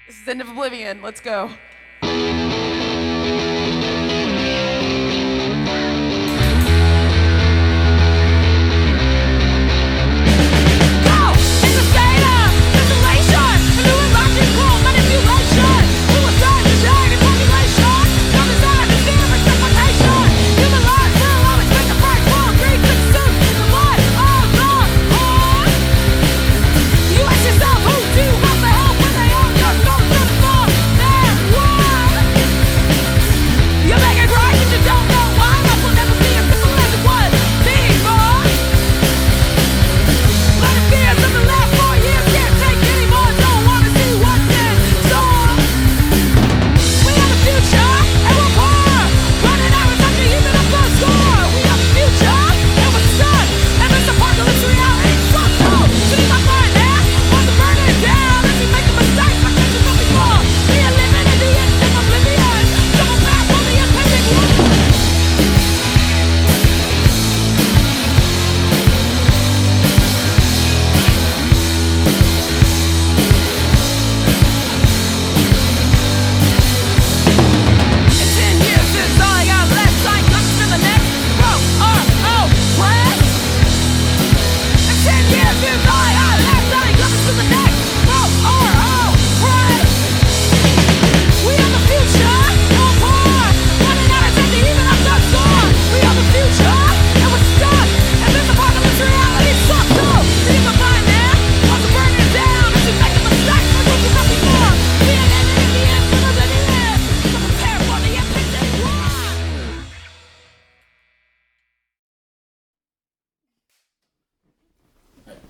This is End of Oblivion. Let's go.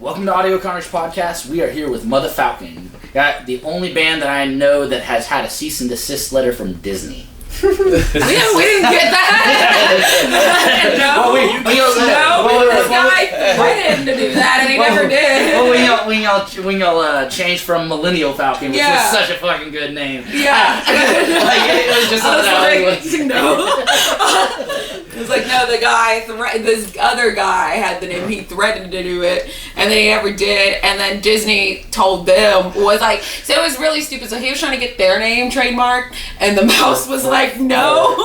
Welcome to Audio Carnage Podcast. We are here with Mutha-Falcon, the only band that I know that has had a cease and desist letter from Disney. we didn't get that. No. This guy threatened to do that, and he never did. Well, we all changed from Millennial Falcon, which was such a fucking good name. Yeah. It was just It was like, no, this other guy had the name, he threatened to do it, and then he never did, and then Disney told them, was like, so it was really stupid, so he was trying to get their name trademarked, and the mouse was like, no,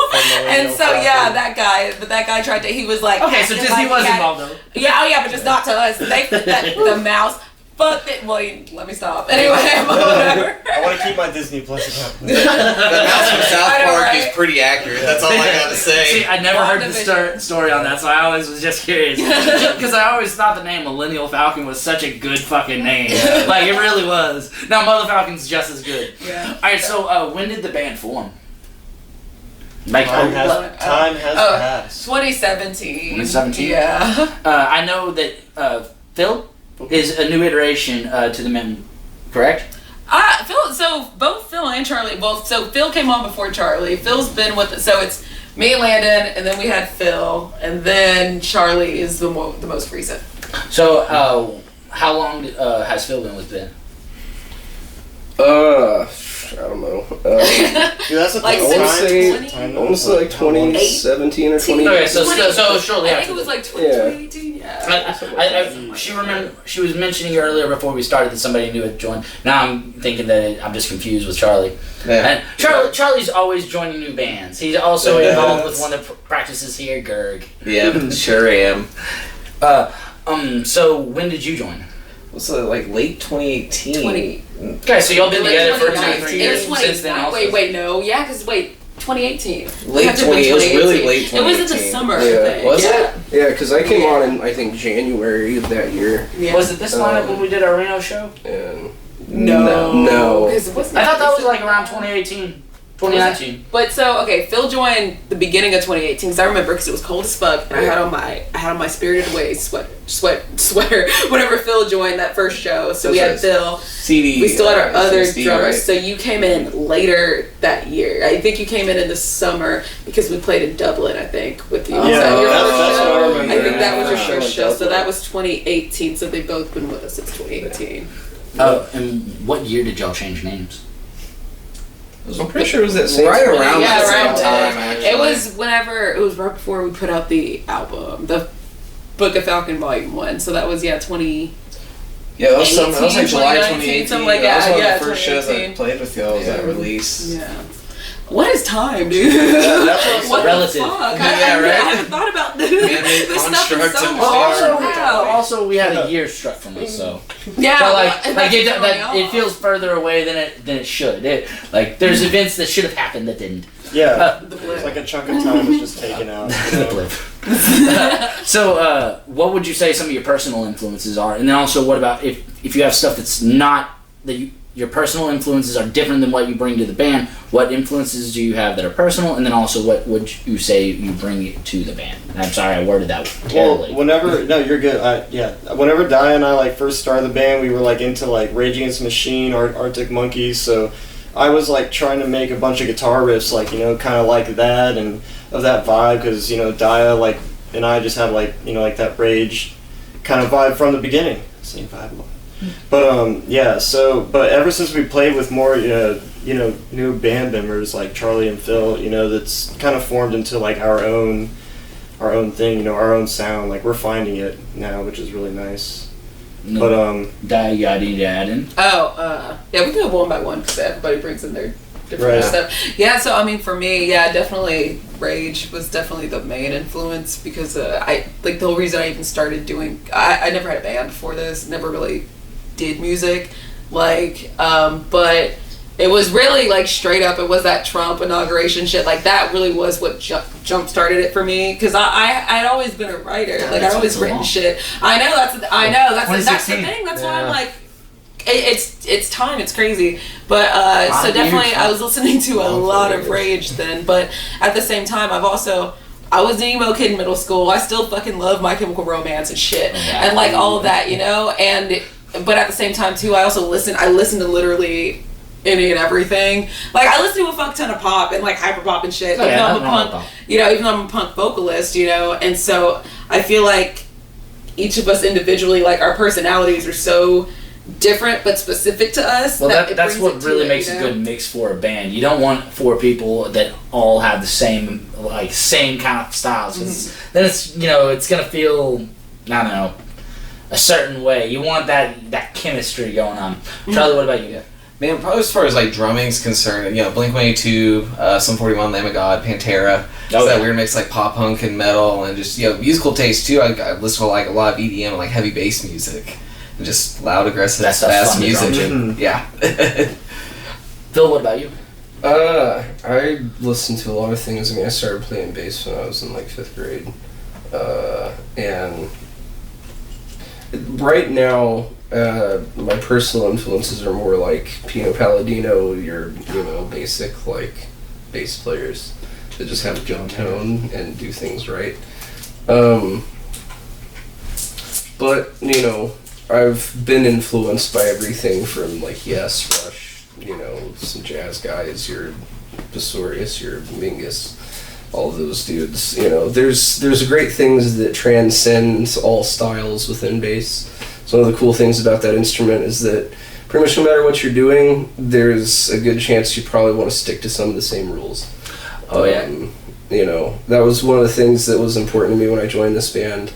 and so, that guy tried to, he was like, okay, so Disney was involved though. Yeah, but just not to us, the mouse, fuck it, well, let me stop, anyway, whatever. I want to keep my Disney Plus account. The mouse from South Park is pretty accurate. That's all I gotta say. See, I never heard the story on that, so I always was just curious. Because I always thought the name Millennial Falcon was such a good fucking name. Yeah. Like, it really was. Now, Mutha-Falcon's just as good. Yeah. Alright, so when did the band form? Like, time has passed. 2017. 2017? Yeah. I know that Phil is a new iteration to the men, correct? So both Phil and Charlie, so Phil came on before Charlie. Phil's been with so it's me and Landon, and then we had Phil, and then Charlie is the most recent. So, how long has Phil been with Ben? I don't know. Dude, that's a like long I want to say like 2017 or 2018. Okay, so shortly I after. think it was like 2018. Yeah. She was mentioning earlier before we started that somebody new had joined. Now I'm thinking that I'm just confused with Charlie. Yeah. And Charlie's always joining new bands. He's also involved with one that practices here, Gerg. Yeah, sure am. So when did you join? What's it, like late 2018? Okay, so y'all been together for 2 or 3 years since then. Also. Wait, no, yeah, because 2018. Late 20. It was really late 2018. It was in the summer. Yeah. I think. Was it? Yeah, because I came on in, I think, January of that year. Yeah. Was it this lineup when we did our Reno show? And No. I thought that was like around 2018. 2019. But so okay, Phil joined the beginning of 2018 because I remember because it was cold as fuck, and I had on my Spirited Away sweater whenever Phil joined that first show. So we had Phil. CD. We still had our other CD, drummers. right? So you came in later that year. I think you came in the summer because we played in Dublin. I think with you. Yeah, that's what I remember. I think that was your Yeah. first show. So that was 2018. So they've both been with us since 2018. Oh, and what year did y'all change names? I'm pretty sure it was that same Right time. around Yeah, that around same time. time, actually. It was right before we put out the album, the Book of Falcon Volume 1. So that was 20 Yeah, that was like July 2019, 2018. something like That was that. one of Yeah, the first shows I 2018. played with y'all was that release. Yeah. What is time, dude? That's What relative. the fuck? Yeah, right? I haven't thought about this. Man-made This stuff is construct so of long. Well, also we had a year struck from us, so. Yeah, So well, it feels further away than it should. There's events that should have happened that didn't. Yeah. the It's blip. like a chunk of time is just taken out. You know? Blip. So, what would you say some of your personal influences are? And then also, what about if you have stuff that's not that your personal influences are different than what you bring to the band? What influences do you have that are personal? And then also, what would you say you bring to the band? And I'm sorry, I worded that terribly. Well, no, you're good. Whenever Di and I like first started the band, we were like into like Rage Against the Machine, Arctic Monkeys. So I was like trying to make a bunch of guitar riffs, like kind of like that and of that vibe, because Dia like and I just had like like that Rage kind of vibe from the beginning. Same vibe. But but ever since we played with more new band members like Charlie and Phil, that's kind of formed into like our own thing, our own sound. Like we're finding it now, which is really nice. But Di, you need to add in? yeah, we can go one by one because everybody brings in their different Right. stuff. Yeah, so I mean, for me, yeah, definitely Rage was definitely the main influence because I like the whole reason I even started doing. I never had a band before this, never really did music, but it was really like straight up. It was that Trump inauguration shit. Like that really was what jump started it for me because I'd always been a writer. Like I'd always written shit. I know that's the thing. That's why I'm like. It's time. It's crazy, but so definitely I was listening to a lot of Rage then. But at the same time, I was an emo kid in middle school. I still fucking love My Chemical Romance and shit, and like all of that, but at the same time too, I listened to literally any and everything. Like I listen to a fuck ton of pop and like hyper pop and shit. Even though I'm a punk, even though I'm a punk vocalist, and so I feel like each of us individually, like our personalities are so different but specific to us. Well, that's what really makes a good mix for a band. You don't want 4 people that all have the same kind of styles. 'Cause then it's gonna feel, I don't know, a certain way. You want that chemistry going on. Charlie, what about you? Man, probably as far as like drumming's concerned, Blink-182, Sum 41, Lamb of God, Pantera. It's that weird mix like pop punk and metal, and just musical taste too. I listen to like a lot of EDM and like heavy bass music. And just loud, aggressive, fast music. Yeah. Phil, what about you? I listened to a lot of things. I mean, I started playing bass when I was in like 5th grade. And right now, my personal influences are more like Pino Palladino, your, basic like bass players that just have good tone and do things right. But, I've been influenced by everything from like Yes, Rush, some jazz guys, your Pistorius, your Mingus, all of those dudes. There's great things that transcend all styles within bass. So one of the cool things about that instrument is that pretty much no matter what you're doing, there's a good chance you probably want to stick to some of the same rules. That was one of the things that was important to me when I joined this band.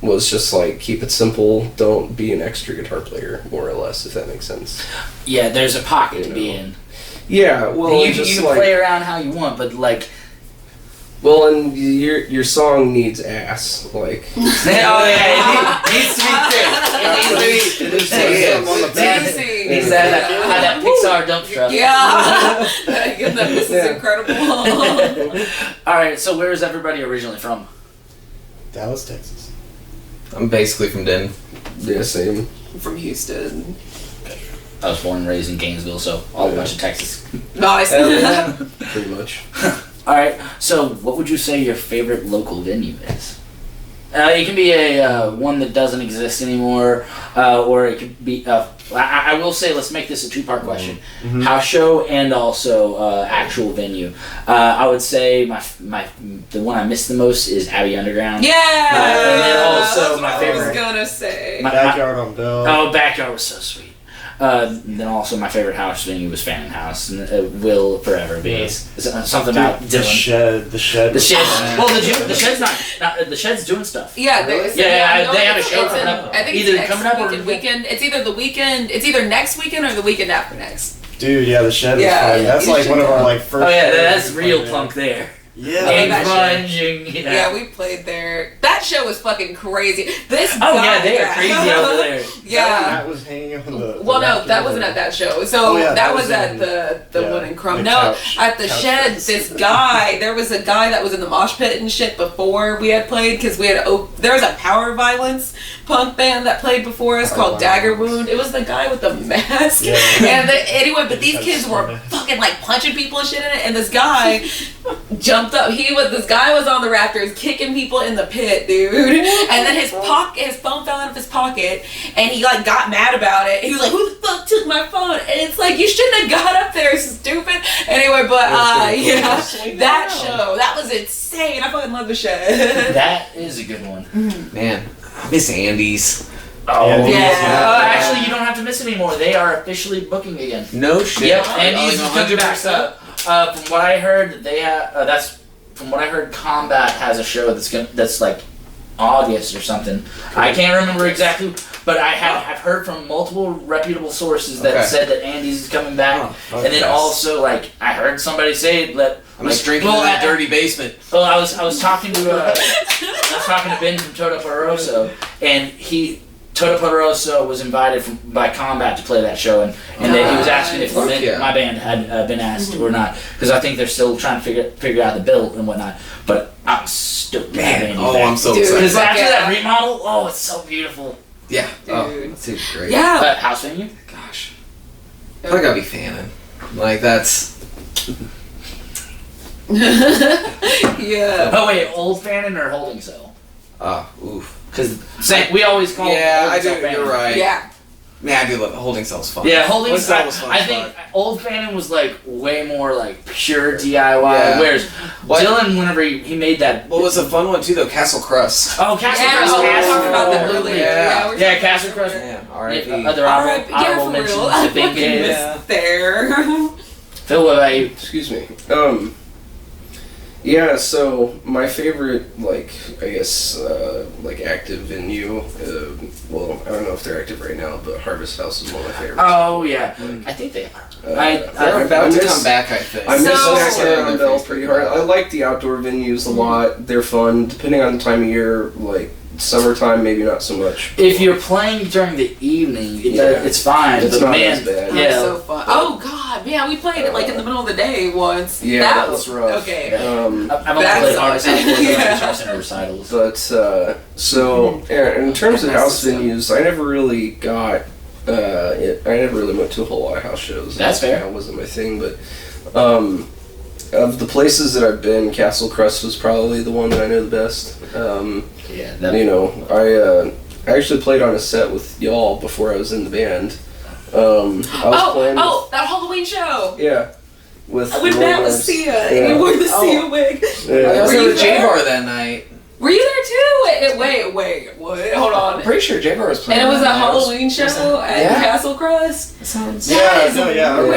Was just like keep it simple, don't be an extra guitar player, more or less, if that makes sense. Yeah, there's a pocket to be in. Yeah, well, you can play around how you want, but like. Well, and your song needs ass, like. It needs to be thick. It needs to be Needs to have that Pixar dump truck. Yeah, this is incredible. All right, so where is everybody originally from? Dallas, Texas. I'm basically from Denton. Yeah, same. I'm from Houston. I was born and raised in Gainesville, so all a bunch of Texas. Nice. Pretty much. All right, so what would you say your favorite local venue is? It can be a one that doesn't exist anymore, or it could be. I will say, let's make this a 2-part question: house show and also actual venue. I would say the one I miss the most is Abbey Underground. Yeah. And then also that's my what favorite. I was gonna say. Backyard on Bell. Oh, Backyard was so sweet. Then also my favorite house venue was Fannin House, and it will forever be. Something about The Dylan. shed. The shed. Well, the shed's not. The shed's doing stuff. Yeah, Really? They have a show coming up. I think Either it's coming up or weekend. It's either the weekend. It's either next weekend or the weekend after next. Dude, yeah, the shed was Yeah, fun. That's you like should one of our go. like first. Oh yeah, that's shows real we played punk there. in. Yeah. And that grunging. Yeah, we played there. That show was fucking crazy. This Oh guy, yeah, they are crazy over there. Yeah. That was hanging on the. Well, no, rafters that wasn't or- at that show. So Oh, yeah, that was in- at the yeah, one in Crum. the No, couch- at the couch shed. fest. This guy, there was a guy that was in the mosh pit and shit before we had played because we had there was a power violence punk band that played before us called Dagger Wound. It was the guy with the mask. Yeah. And anyway, but these That's kids were funny. fucking like punching people and shit in it. And this guy jumped up. This guy was on the rafters kicking people in the pit, dude. And then his phone fell out of his pocket, and he like got mad about it. He was like, "Who the fuck took my phone?" And it's like, you shouldn't have got up there, stupid. Anyway, but yeah, that show, that was insane. I fucking love the shed. That is a good one. Man, I miss Andy's. Oh Yeah. Actually, you don't have to miss it anymore. They are officially booking again. No shit. Yep, Like, Andy's is coming back. 100%. From what I heard, they have. From what I heard, Combat has a show that's like August or something. I can't remember exactly, but I've heard from multiple reputable sources that said that Andy's is coming back, and then also like I heard somebody say that. I'm just drinking in that dirty basement. Well, I was talking to Ben from Toto Poderoso, and Toto Poderoso was invited by Combat to play that show, and he was asking if my band had been asked or not, because I think they're still trying to figure out the bill and whatnot. But I'm stoked. Man, I'm so Dude. excited. Because after that remodel, oh, it's so beautiful. Yeah. Oh, Dude. that's great. Yeah. House venue? Gosh. I gotta be fanning. Like, that's... Yeah. Oh wait, old Fannin or holding cell? Oof. Because we always call Yeah, I Holding do. Cell Fannin. You're right. Yeah. Man, I do love it. Holding Cell's fun. Yeah, Holding Cell was fun. I think old Fannin was like way more like pure DIY, Yeah. whereas What? Dylan, whenever he made that. What was a fun one too though? Castle Crust. Oh, Castle Yeah, Crust. we talked about that Oh, earlier. yeah. we're Yeah, talking Castle about Crust. that. Yeah. R.I.P. Other Alright, yeah, honorable for mentions. real. I The big fucking game. miss there. Phil, what about you? Excuse me. Yeah, so my favorite, like, I guess, like, active venue, well, I don't know if they're active right now, but Harvest House is one of my favorites. Oh yeah, I think they are. They're about to come back, I think. I miss So- Jack and Bell pretty hard. I like the outdoor venues a lot. They're fun. Depending on the time of year, like, summertime, maybe not so much. If you're playing during the evening, Yeah. it's fine. It's but not man, as bad. That yeah. was so fun. Oh god, yeah, we played it like in the middle of the day once. Yeah, that was rough. Okay. I've only That's played Harvest House before, yeah. Guitar Center recitals. But, so, yeah, in terms of house venues, I never really got, I never really went to a whole lot of house shows. That's fair. That wasn't my thing, but, of the places that I've been, Castle Crust was probably the one that I know the best. Yeah, You know, I actually played on a set with y'all before I was in the band. I was playing That Halloween show. yeah. With With Matt Rollers. Lucia. Yeah. You wore the Sia wig. Yeah. I was Were at you the J there? Bar that night. Were you there too? Wait, what? Hold on. I'm pretty sure J Bar was playing. And it was a that night. Halloween show at Yeah. Castle Crust? That sounds. That is no, yeah. weird.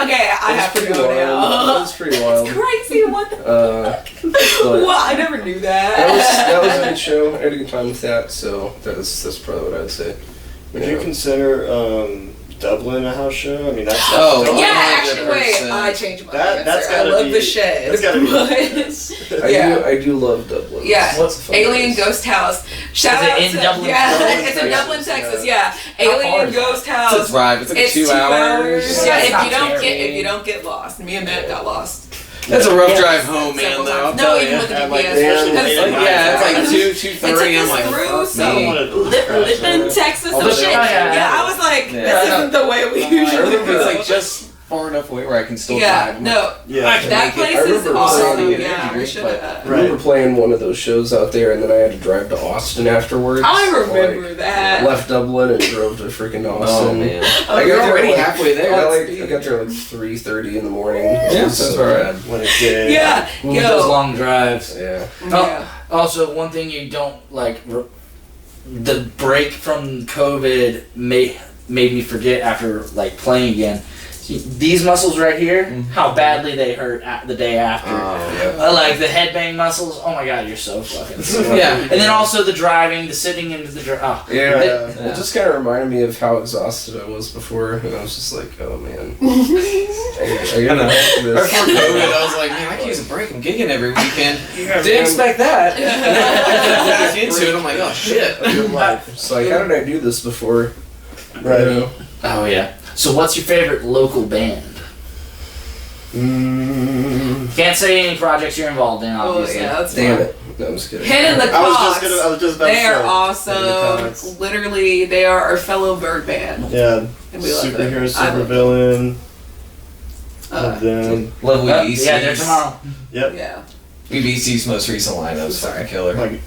Okay, I It was have to pretty go wild. It now. was pretty wild. It's crazy. What the But Wow, I never knew that. that was a good show. I had a good time with that, so that's probably what I'd say. Would you consider Dublin a house show? I mean, that's Oh, Dublin. Yeah, actually, wait. 100%. I changed my That's answer. I gotta love be- the shed. that's gotta be- but- I yeah. do love Dublin. Yeah. It's a fun Alien place. Ghost House. Shout Is it out in to Dublin? Yeah, Dublin, it's in Dublin, Texas, Texas. yeah. Yeah, How far Alien is that? Ghost It's a House. drive. It's like It's 2 hours. Yeah, It's if not you don't terrible. if you don't get lost. Me and Matt got lost. That's a rough Yeah. drive home, man. Several Though. I'll times. No, tell even you. with the Yeah, like, GPS. especially Because- late at night. Yeah, it's like It 2:30. I'm took like, us through fuck some me. Lippin, Texas, some Oh, shit. yeah. Yeah, I was like, Yeah. this isn't the way we I usually remember it's go. like just far enough away where I can still Yeah, drive. no, Yeah. can that make it. place I is remember awesome. playing it. Yeah, we should have. I remember playing one of those shows out there, and then I had to drive to Austin afterwards. I remember Like, that. left Dublin and drove to freaking Austin. Oh man. Oh, I You're got there already like- halfway there. I got there like 3:30 in the morning. Yeah, so that's alright. bad. When it's good. Yeah, With those yo. long drives. Yeah. Yeah. Also, one thing you don't like, the break from COVID made me forget after like playing again. These muscles right here, how badly they hurt the day after. Like the headbang muscles. Oh my god, you're so fucking sore. Yeah. And then also the driving, the sitting into the It just kind of reminded me of how exhausted I was before, and I was just like, oh man, I gotta do this. Before COVID, I was like, man, I can use a break. I'm gigging every weekend. Yeah, Didn't man. expect that. And then I got back into it. I'm like, oh shit. It's like, how did I do this before? Right. You know? Oh yeah. So what's your favorite local band? Can't say any projects you're involved in, obviously. yeah, that's Damn fine. it. No, I'm just kidding. Hidden the I was Cox. just about to They say. are Hidden the Cox. awesome. Literally, they are our fellow bird band. Yeah. And we love Superhero, them. I super love villain. them. Love them. Love Yeah, they're tomorrow. Yep. Yeah. WBC's most recent lineup's fucking killer. Like,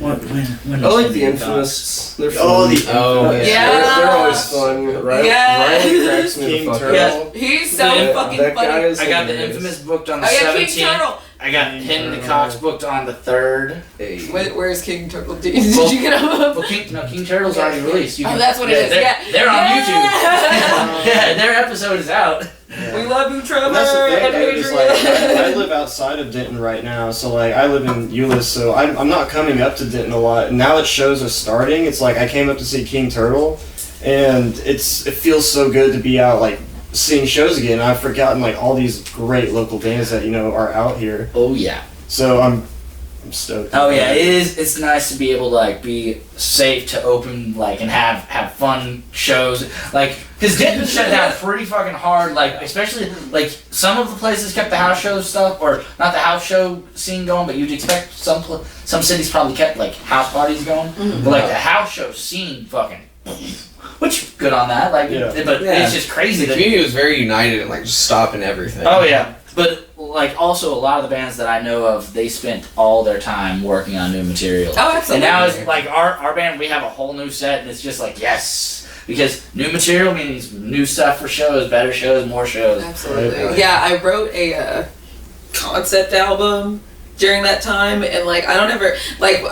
When I like the Infamous. They're fun. oh, the Oh, Infamous. yeah. They're always fun. Riley, Yeah. Riley cracks me King the fuck Turtle. up. He's so That- fucking that funny. guy is I got the hilarious. Infamous booked on the Oh yeah, King 17th. Turtle. I got Hidden the Cox booked on the 3rd. Hey. Where's King Turtle? Did you get him? Well, King Turtle's already released. You Oh, can- that's what it is. They're, Yeah. they're on YouTube. Yeah. Yeah, their episode is out. We love you, Trevor. And that's the thing, and dude, is Adrian. like, I live outside of Denton right now, so like I live in Euless, so I'm not coming up to Denton a lot. And now that shows are starting, it's like I came up to see King Turtle, and it feels so good to be out like seeing shows again. I've forgotten like all these great local bands that are out here, Oh yeah. so I'm stoked. Oh yeah, it is. It's nice to be able to like be safe to open like and have fun shows like because Denton shut down pretty fucking hard. Like especially like some of the places kept the house show stuff or not the house show scene going, but you'd expect some cities probably kept like house parties going. But like the house show scene fucking. Which good on that. Like, Yeah. but Yeah. it's just crazy. The that community was very united and like just stopping everything. Oh yeah, but like also a lot of the bands that I know of, they spent all their time working on new material. Oh, absolutely. And now it's like our band, we have a whole new set, and it's just like yes, because new material means new stuff for shows, better shows, more shows. Absolutely. Right. Yeah, I wrote a concept album during that time, and like I don't ever like.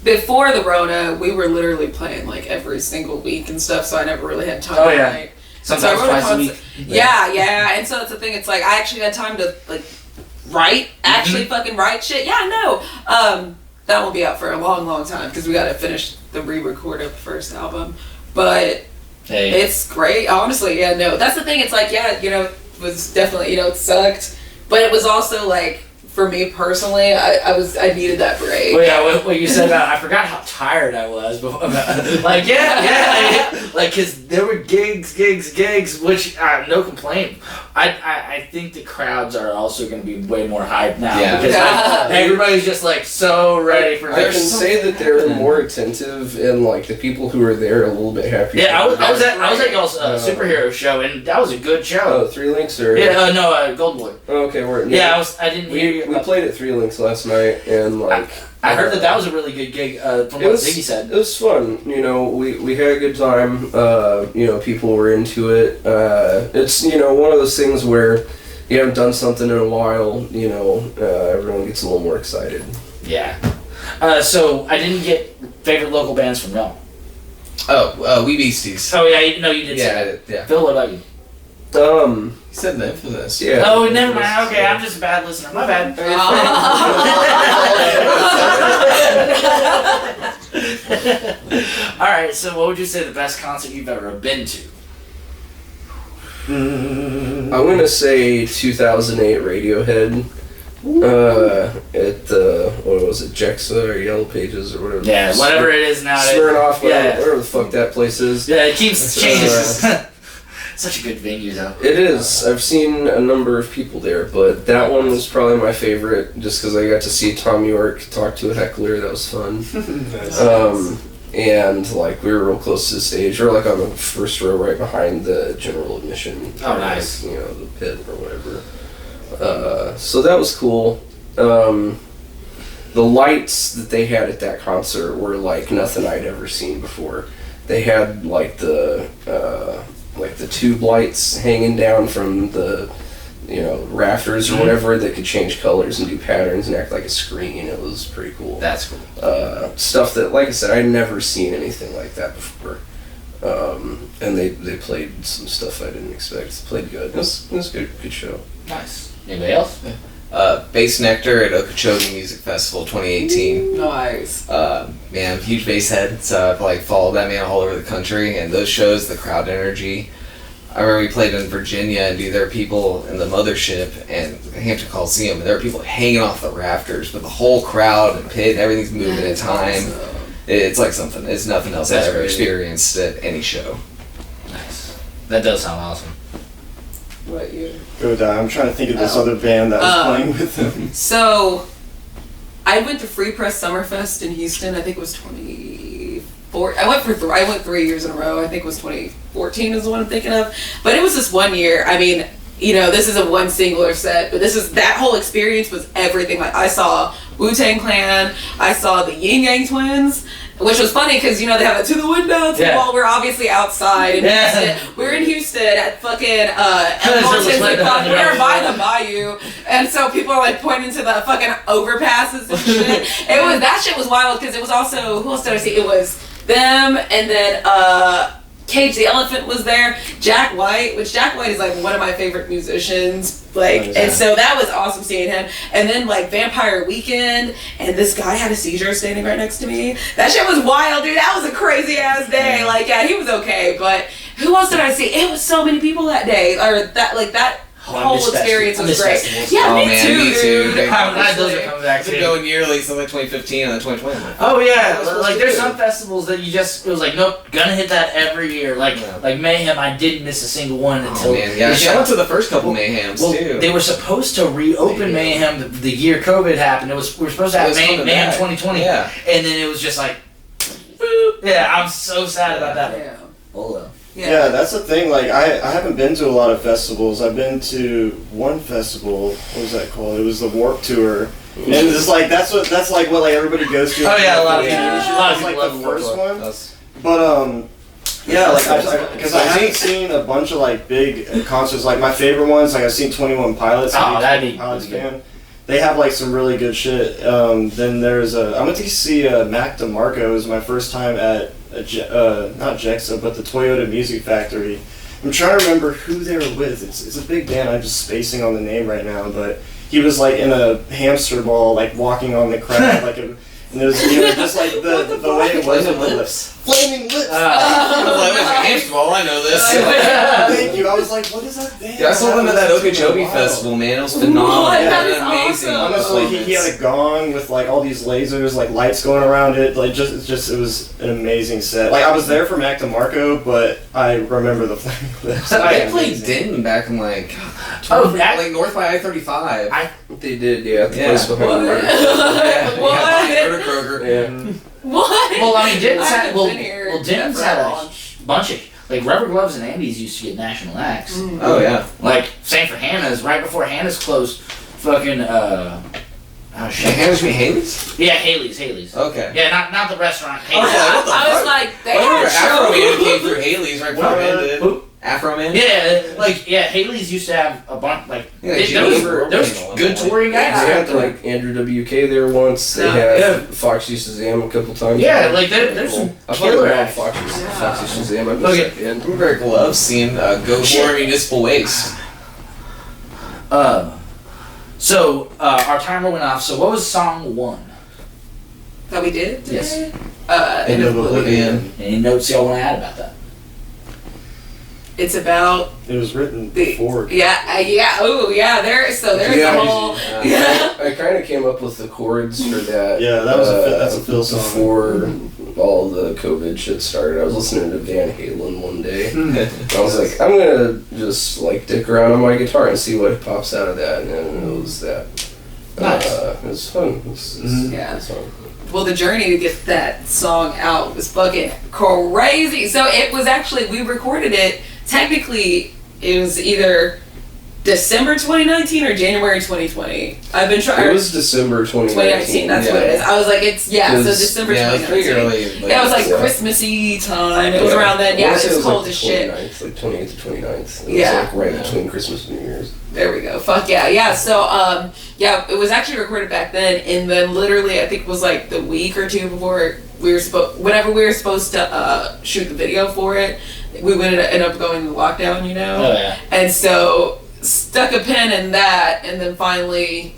Before the Rona, we were literally playing like every single week and stuff, so I never really had time Oh, to yeah. write. Sometimes So I wrote a twice a week. concept- Yeah, and so that's the thing. It's like I actually had time to like write, actually fucking write shit. Yeah, no, that won't be out for a long, long time because we got to finish the re-record of the first album. But Hey, it's great, honestly. Yeah, no, that's the thing. It's like it was definitely it sucked, but it was also like. For me personally, I needed that break. well, yeah, what you said about I forgot how tired I was. Before, like yeah, like because there were gigs, which no complaint. I think the crowds are also going to be way more hyped now Yeah. because like, everybody's just like so ready for I can this. say that they're more attentive and like the people who are there are a little bit happier. Yeah, I was at y'all's superhero show and that was a good Oh, show. 3 Links or Yeah, Gold Boy. okay, we're Yeah, I didn't hear you. we played at 3 Links last night and like I heard that was a really good gig from It what was- Ziggy said. it was fun. We had a good time. People were into it. It's one of those things where you haven't done something in a while. Everyone gets a little more excited. Yeah. So I didn't get favorite local bands from y'all. Oh, We Beasties. Oh yeah, you did Yeah, I say did, yeah. that. Phil, what about you? You said the Infamous. Yeah. Oh, never mind. Okay, I'm just a bad listener. My bad. All right. So, what would you say the best concert you've ever been to? I'm gonna say 2008 Radiohead. At the what was it, Jexa or Yellow Pages or whatever. Yeah, whatever it is now. Smirnoff, Yeah. whatever the fuck that place is. Yeah, it keeps changing. Such a good venue, though. It is. I've seen a number of people there, but that one was probably my favorite just because I got to see Tom York talk to a heckler. That was fun. And like we were real close to the stage. We were like on the first row right behind the general admission. Oh, nice. Like, the pit or whatever. So that was cool. The lights that they had at that concert were like nothing I'd ever seen before. They had like the tube lights hanging down from the rafters or whatever that could change colors and do patterns and act like a screen. It was pretty cool. That's cool. Stuff that, like I said, I'd never seen anything like that before. And they played some stuff I didn't expect. It played good. It was a good show. Nice. Anybody else? Bass Nectar at Okeechobee Music Festival 2018. Nice. Man, huge bass head, so I've like followed that man all over the country, and those shows, the crowd energy. I remember we played in Virginia, and there were people in the mothership and Hampton Coliseum, and there were people hanging off the rafters, but the whole crowd and pit and everything's moving in time. Awesome. It's like something. It's nothing else That's I've ever crazy. experienced at any show. Nice. That does sound awesome. What year? Go die. I'm trying to think of this other band that was playing with them. So, I went to Free Press Summerfest in Houston. I think it was 2004. I went 3 years in a row. I think it was 2014 is the one I'm thinking of. But it was this one year. I mean, you know, this isn't one singular set, but that whole experience was everything. Like, I saw Wu-Tang Clan. I saw the Yin Yang Twins. Which was funny because, you know, they have it to the window, to the wall. We're obviously outside in Houston. We're in Houston at fucking, we're by the bayou. And so people are like pointing to the fucking overpasses and shit. That shit was wild because it was also, who else did I see? It was them and then, Cage the Elephant was there. Jack White is like one of my favorite musicians. Like, and so that was awesome seeing him. And then like Vampire Weekend, and this guy had a seizure standing right next to me. That shit was wild, dude. That was a crazy ass day. Like, yeah, he was okay, but who else did I see? It was so many people that day, or that whole experience was great. Yeah, me too, dude. I'm glad those are coming back I've been going yearly since like 2015 and then 2020. Oh yeah, like there's some festivals that it was like, nope, gonna hit that every year. Like Mayhem, I didn't miss a single one until. Oh man, yeah. I went to the first couple Mayhems too. They were supposed to reopen Mayhem the year COVID happened. We were supposed to have Mayhem 2020, and then it was just like, boop. Yeah, I'm so sad about that. Yeah. Hold Yeah, that's the thing. Like, I haven't been to a lot of festivals. I've been to one festival. What was that called? It was the Warped Tour, and it's like that's like what like everybody goes to. Oh yeah, a lot of people. It's like the first one. But yeah, like because I haven't seen a bunch of like big concerts. Like my favorite ones, like I've seen 21 Pilots. Oh, that'd be Pilots fan. They have like some really good shit. Then there's I went to see Mac DeMarco. It was my first time at not Jexa, but the Toyota Music Factory. I'm trying to remember who they were with. It's a big band. I'm just spacing on the name right now, but he was like in a hamster ball, like walking on the crowd, like a. And it was, you know, just like the way it was. Flaming Lips. Flaming Lips! I know this. Thank you. I was like, what is that band? Yeah, I saw them at that Okeechobee festival, man. It was phenomenal. That is Amazing. awesome. Honestly, he had a gong with like all these lasers, like lights going around it. Like it was an amazing set. Like I was there for Mac DeMarco, but I remember the Flaming Lips. They played Denton back in like north by I-35. They did, yeah. The place behind What? Murder. Kroger. Yeah. What? Well, I mean, Denton's had Denton's had a bunch of like Rubber Gloves and Andy's used to get national acts. Oh yeah. Like same for Hannah's. Right before Hannah's closed, fucking Hannah's me Haley's? Yeah, Haley's. Okay. Yeah, not the restaurant. Oh, Haley's. yeah. I was like, they had a Afro Man show. came through Haley's right before Ben did. Afro Man? Yeah, Haley's used to have a bunch like there was good touring guys. They had like Andrew WK there once. They had Fox used to Shazam a couple times. Yeah, like there's some killer acts. Fox used to Shazam. I'm very glove seeing Go For Municipal Waste. So our timer went off. So what was song 1? That we did? Yes. End of Oblivion. Any notes y'all want to add about that? It's about It was written before. There's a whole I kind of came up with the chords for that. Yeah, that's a Phil song. Before all the COVID shit started, I was listening to Van Halen one day. I was like, I'm gonna just like dick around on my guitar and see what pops out of that, and it was that. Nice. It was fun. Yeah. Well, the journey to get that song out was fucking crazy. So it was actually, we recorded it, technically, it was either December 2019 or January 2020. I've been trying. It was December 2019. That's what it is. I was like, so December 2019. It was like Christmassy time. It was around then. Yeah, it was cold as shit. Like 28th to 29th. It was like right between Christmas and New Year's. There we go. Fuck yeah. Yeah, so, it was actually recorded back then, and then literally, I think it was like the week or two before whenever we were supposed to shoot the video for it, we ended up going into lockdown, you know. Oh yeah. And so stuck a pin in that, and then finally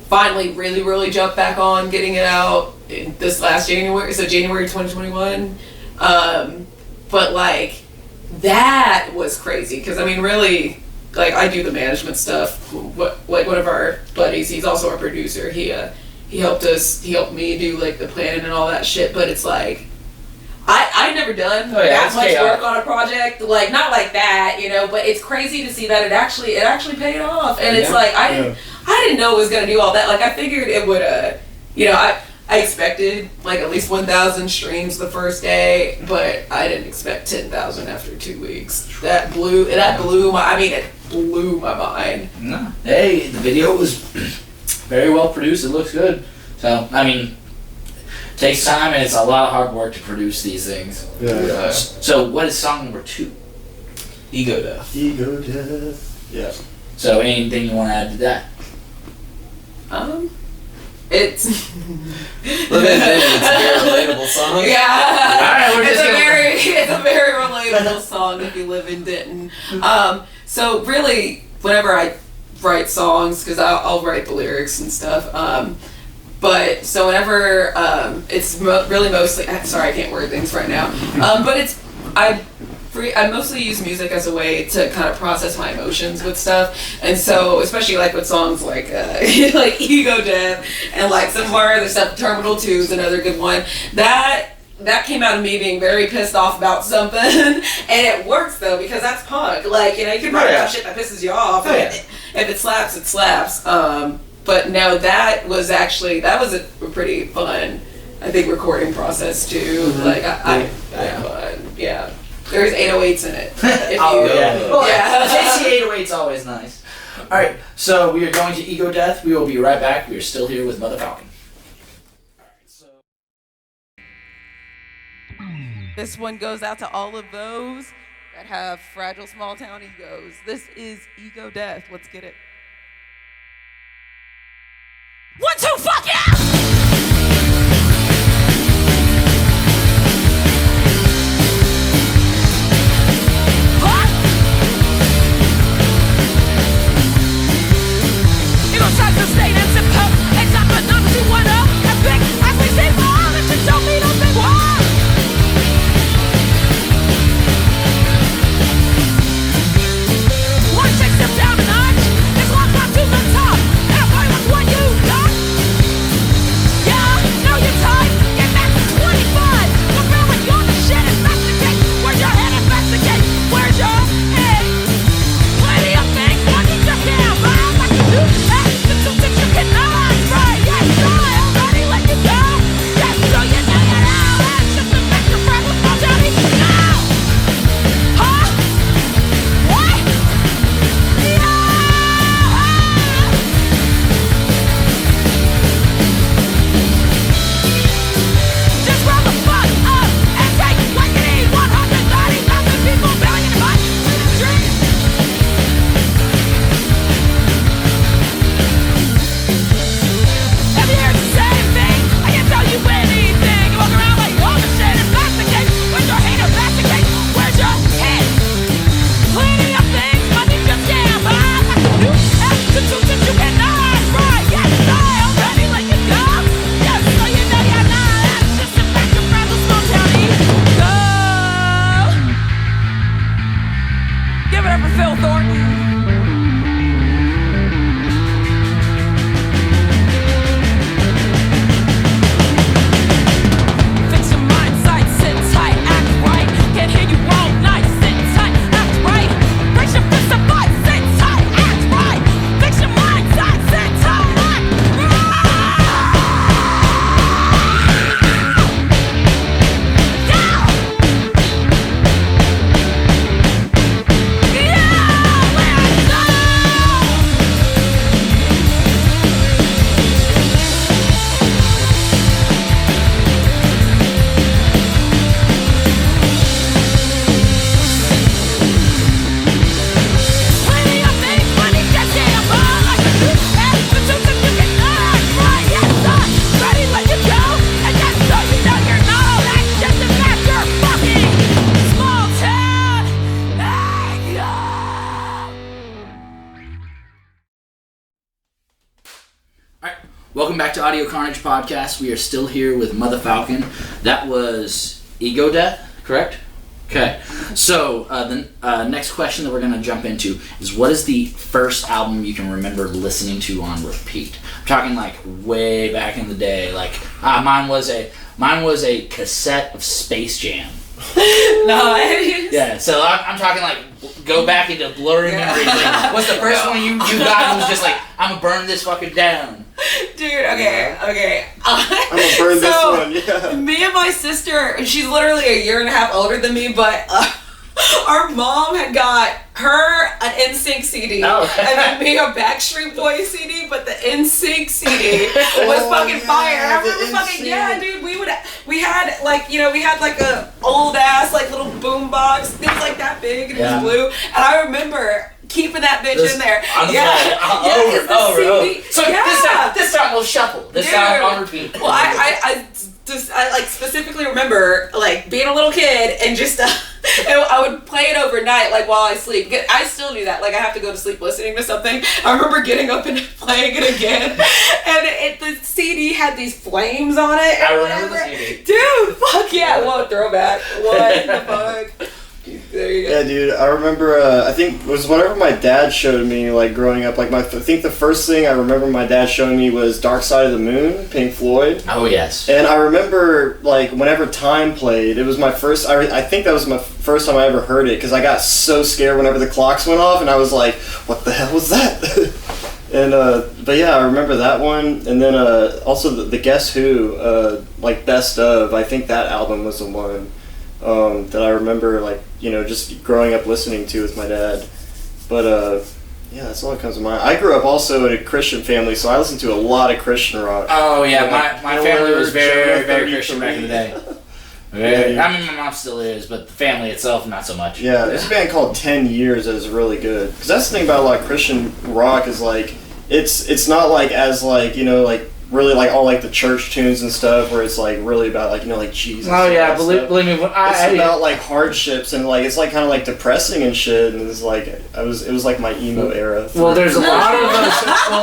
really jumped back on getting it out in this last January, so January 2021. But like that was crazy because I mean really, like I do the management stuff. Like one of our buddies, he's also our producer. He helped me do like the planning and all that shit. But it's like I've never done that much work on a project, like not like that, you know. But it's crazy to see that it actually paid off, and it's like I didn't know it was gonna do all that. Like I figured it would, you know, I expected like at least 1,000 streams the first day, but I didn't expect 10,000 after 2 weeks. That blew my mind. No. Hey, the video was very well produced. It looks good. So I mean. Takes time and it's a lot of hard work to produce these things. Yeah. So what is song number 2? Ego Death. Ego Death. Yeah. So anything you want to add to that? It's it's a very relatable song. Yeah. Alright, it's a very relatable song if you live in Denton. So really, whenever I write songs, because I'll write the lyrics and stuff. But so whenever it's really mostly sorry I can't word things right now. But I mostly use music as a way to kind of process my emotions with stuff, and so especially like with songs like like Ego Death and like some of our other stuff. Terminal 2 is another good one. That came out of me being very pissed off about something, and it works though because that's punk. Like you know you can write about shit that pisses you off. If it slaps, it slaps. But no, that was a pretty fun, I think, recording process too. Mm-hmm. Like I had fun. Yeah. There's 808s in it. JC 808's always nice. Alright, so we are going to Ego Death. We will be right back. We are still here with Mutha-Falcon. This one goes out to all of those that have fragile small town egos. This is Ego Death. Let's get it. 1, 2, fuck yeah! Tries to stay and zip up. Except the numbers you went up and big as we see for all that you don't mean a big one. One takes them down a notch. It's locked up to the top. And I play with what you got. Welcome back to Audio Carnage Podcast. We are still here with Mutha-Falcon. That was Ego Death, correct? Okay. So, the next question that we're going to jump into is, what is the first album you can remember listening to on repeat? I'm talking like way back in the day. Like, mine was a cassette of Space Jam. Nice. Yeah, so I'm talking like go back into blurry memories. Like, what's the first one you got? And was just like, I'm gonna burn this fucking down. Dude, okay. I'm gonna burn this one, yeah. Me and my sister, she's literally a year and a half older than me, but our mom had got her an NSYNC CD, and then me a Backstreet Boys CD, but the NSYNC CD was fucking fire. I remember fucking, dude, we had like a old ass like little boom box. It was like that big and it was blue, and I remember keeping that bitch in there. So this time we'll shuffle. This time I'll repeat. Well, I like specifically remember like being a little kid and just and I would play it overnight like while I sleep. I still do that. Like I have to go to sleep listening to something. I remember getting up and playing it again, and the CD had these flames on it. I remember the CD. Dude, fuck yeah! What throwback? What the fuck? There you go. Yeah, dude. I remember. I think it was whatever my dad showed me, like growing up. Like I think the first thing I remember my dad showing me was "Dark Side of the Moon," Pink Floyd. Oh yes. And I remember, like, whenever Time played, it was my first. I think that was my first time I ever heard it because I got so scared whenever the clocks went off, and I was like, "What the hell was that?" And but yeah, I remember that one, and then also the Guess Who, like Best Of. I think that album was the one. That I remember, like, just growing up listening to with my dad. But, yeah, that's all that comes to mind. I grew up also in a Christian family, so I listened to a lot of Christian rock. Oh, yeah, my family was very, very Christian back in the day. I mean, my mom still is, but the family itself, not so much. Yeah, there's a band called 10 Years that is really good. Because that's the thing about, like, Christian rock is, like, it's not, like, as, like, like, really like all like the church tunes and stuff where it's like really about like like Jesus. Oh yeah, believe me, it's about like hardships and like it's like kind of like depressing and shit, and it's like it was like my emo era. Well, there's a lot of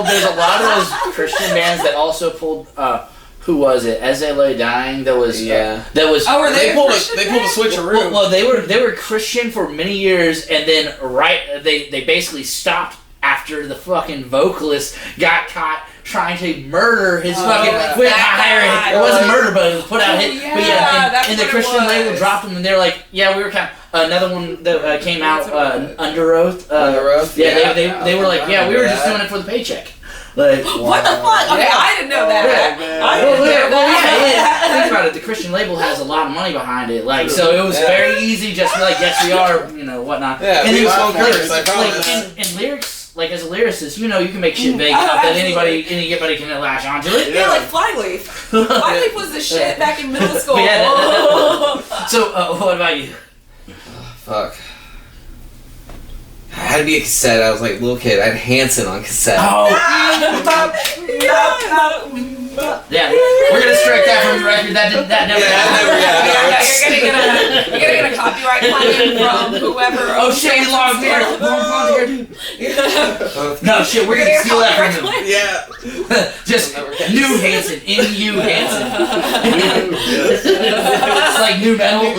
those Christian bands that also pulled. Who was it? As They Lay Dying. That was. Oh, were they pulled a switcheroo. Well, they were Christian for many years, and then they basically stopped after the fucking vocalist got caught trying to murder his fucking it wasn't murder, but it was put out hit. But and the Christian label dropped him, and they're like, we were kind of another one that came out Under Oath. Yeah, they were like, we were just doing it for the paycheck. Like, what the fuck? Okay, I didn't know that. Think about it. The Christian label has a lot of money behind it, like so it was very easy just to be like, yes, we are, whatnot. Yeah, and in lyrics. Like as a lyricist, you can make shit big enough that anybody can latch onto it. Yeah, like Flyleaf. Flyleaf was the shit back in middle school. So, what about you? Fuck. I had to be a cassette. I was like a little kid. I had Hanson on cassette. Yeah, we're gonna strike that from the record. That never happened. You're gonna get a copyright claim from whoever. Oh shit, you logged here. No shit, we're gonna steal that from him. Yeah. Just new Hanson, N-U Hanson. It's like new metal.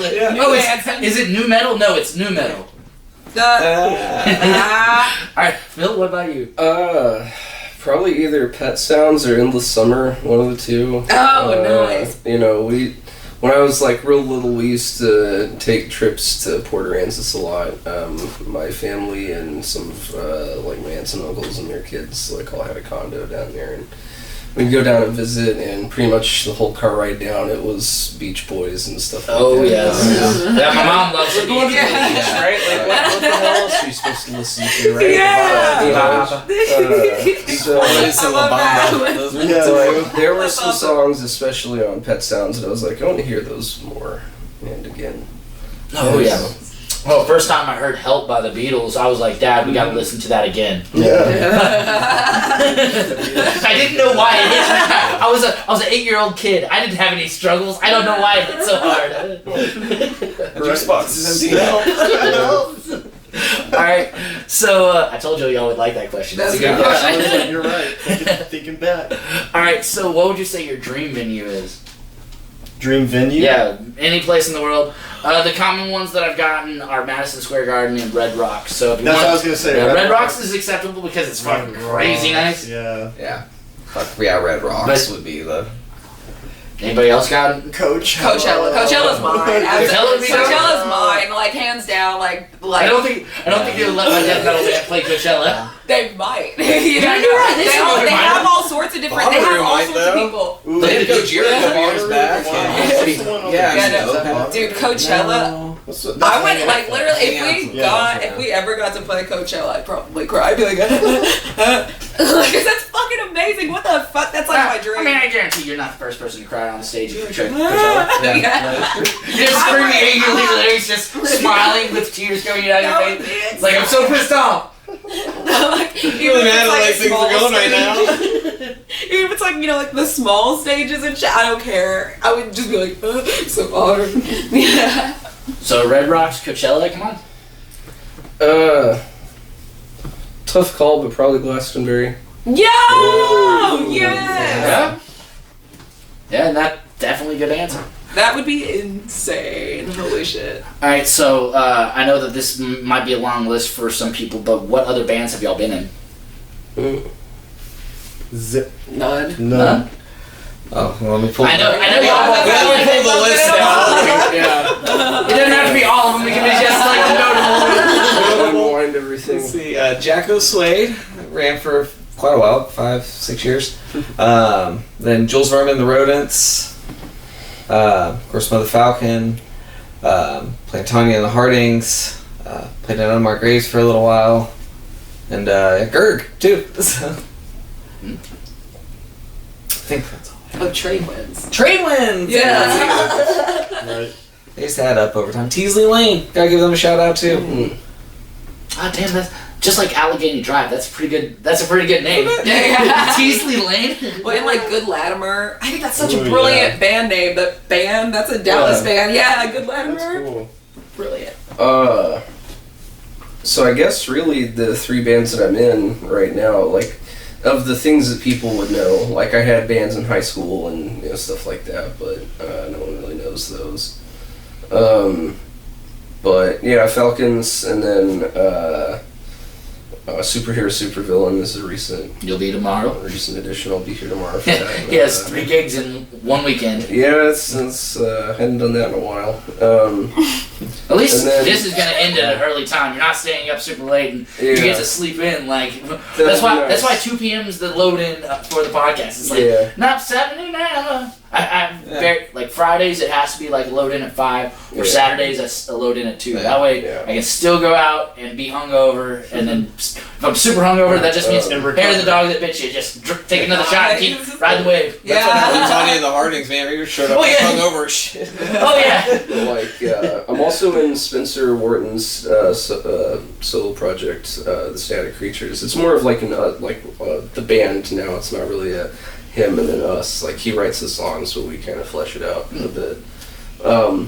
Is it new metal? No, it's new metal. Alright, Phil, what about you? Probably either Pet Sounds or Endless Summer, one of the two. Oh, nice. When I was like real little, we used to take trips to Port Aransas a lot. My family and some of like my aunts and uncles and their kids like all had a condo down there, and we'd go down and visit, and pretty much the whole car ride down it was Beach Boys and stuff like that. Oh yes. Yeah, my mom loves the Beach Boys, right? Like what the hell else are you supposed to listen to, right? There were some songs, especially on Pet Sounds, that I was like, I want to hear those more and again. Oh yeah. Well, first time I heard "Help" by the Beatles, I was like, Dad, we gotta listen to that again. I didn't know why it hit. I was an 8-year-old kid. I didn't have any struggles. I don't know why it hit so hard. Xbox is empty. right. So I told you y'all would like that question. That's a good good. question. You're right. Thinking back. All right. So what would you say your dream venue is? Dream venue? Yeah, any place in the world. The common ones that I've gotten are Madison Square Garden and Red Rocks. So if you That's want, what I was gonna say. yeah, Red Rocks is acceptable because it's fucking crazy nice. Yeah. Yeah. Fuck, yeah, Red Rocks would be the... Anybody else got Coachella's mine. Coachella's mine, like hands down. Like I don't think they would let my death metal band play Coachella. they might. You're right. They have all sorts of different. They have all sorts of people. Ooh, They had to go Jericho yeah. years back. What's the one on Yeah, the- Dude, Coachella. What's the- I went like literally. Yeah. If we ever got to play Coachella, I'd probably cry. I'd be like, because that's fucking amazing. What the fuck? That's like my dream. I mean, I guarantee you're not the first person to cry on the stage at Coachella. Yeah. You're just screaming angrily, lyrics, just smiling with tears coming out of your face. It's like, I'm so pissed off. Like, even Really if mad it's, at like, like a things small are going right stage. now. Even if it's like, like the small stages and shit, I don't care. I would just be like, so honored. Yeah. So Red Rocks, Coachella, come on. Tough call, but probably Glastonbury. Yo! Yes! Yeah. Yeah, that definitely a good answer. That would be insane. Holy shit. All right, so I know that this might be a long list for some people, but what other bands have y'all been in? Zip. None. None. Oh, well, let me pull I know y'all. Let me pull the list out. Yeah. It doesn't have to be all of them. It can be just like the notable. Unwind everything. Let's see, Jacko Suede ran for quite a while, 5-6 years. Then Jules Vermin, the Rodents. Of course, Mutha-Falcon. Played Tanya and the Hardings. Played in Unmarked Graves for a little while. And Gerg, too. So. I think that's all. Oh, trade wins. Trade wins! Yeah. Right. They used to add up over time. Teasley Lane, gotta give them a shout out too. Ah, damn, that's just like Allegheny Drive. That's a pretty good name. Yeah. Teasley Lane. Well, and like Good Latimer. I think that's such a Ooh, brilliant yeah. band name. The band, that's a Dallas band. Yeah, Good Latimer. That's cool. Brilliant. So I guess really the three bands that I'm in right now, like, of the things that people would know, like I had bands in high school and stuff like that, but no one really knows those. But yeah, Falcons, and then Superhero Supervillain is a recent You'll be tomorrow. addition. I'll be here tomorrow for that. He has 3 gigs in 1 weekend. Yeah, it's hadn't done that in a while. At least And then- this is gonna end at an early time. You're not staying up super late and you Yeah. get to sleep in. Like That's that's nice. why 2 p.m. is the load in for the podcast. It's like Yeah. not 70 now. Like Fridays it has to be like load in at 5, or Yeah. Saturdays a load in at 2. Yeah. That way Yeah. I can still go out and be hungover, and then if I'm super hungover, that just means And hair recover. the dog that bit you. Just take another shot and keep riding the wave. That's what happened to Yeah. Tanya and the Hardings, man. We showed up Oh, yeah. hungover as shit. Oh yeah. Like I'm also in Spencer Wharton's solo project, The Static Creatures. It's more of like the band now. It's not really a him and then us. Like he writes the songs, but we kind of flesh it out a bit.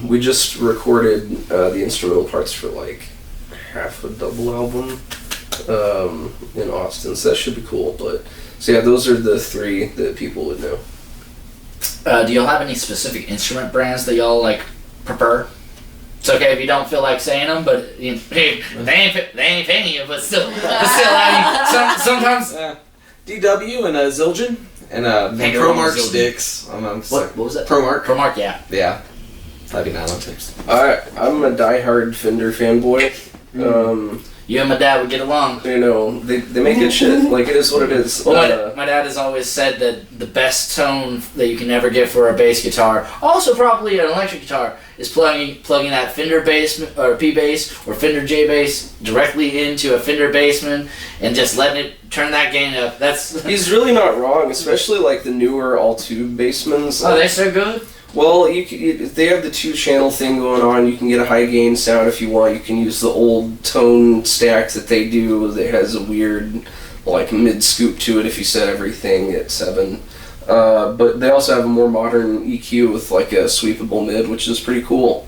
We just recorded the instrumental parts for like half a double album in Austin, so that should be cool. But so yeah, those are the 3 that people would know. Do y'all have any specific instrument brands that y'all like prefer? It's okay if you don't feel like saying them, but they ain't paying you. But still, I mean, sometimes. DW and Zildjian and Hey, Promark Zildjian. sticks. What was that? Promark. Promark, yeah. Yeah. That'd be nylon tips. I'm a diehard Fender fanboy. You and my dad would get along. They make good shit. Like, it is what it is. Well, my dad has always said that the best tone that you can ever get for a bass guitar, also probably an electric guitar, is plugging that Fender bass or P bass or Fender J bass directly into a Fender Bassman and just letting it turn that gain up. That's He's really not wrong, especially like the newer all-tube Bassmans. oh, they're so good. Well, they have the 2-channel thing going on. You can get a high gain sound if you want. You can use the old tone stack that they do that has a weird, like, mid scoop to it if you set everything at 7. But they also have a more modern EQ with like a sweepable mid, which is pretty cool.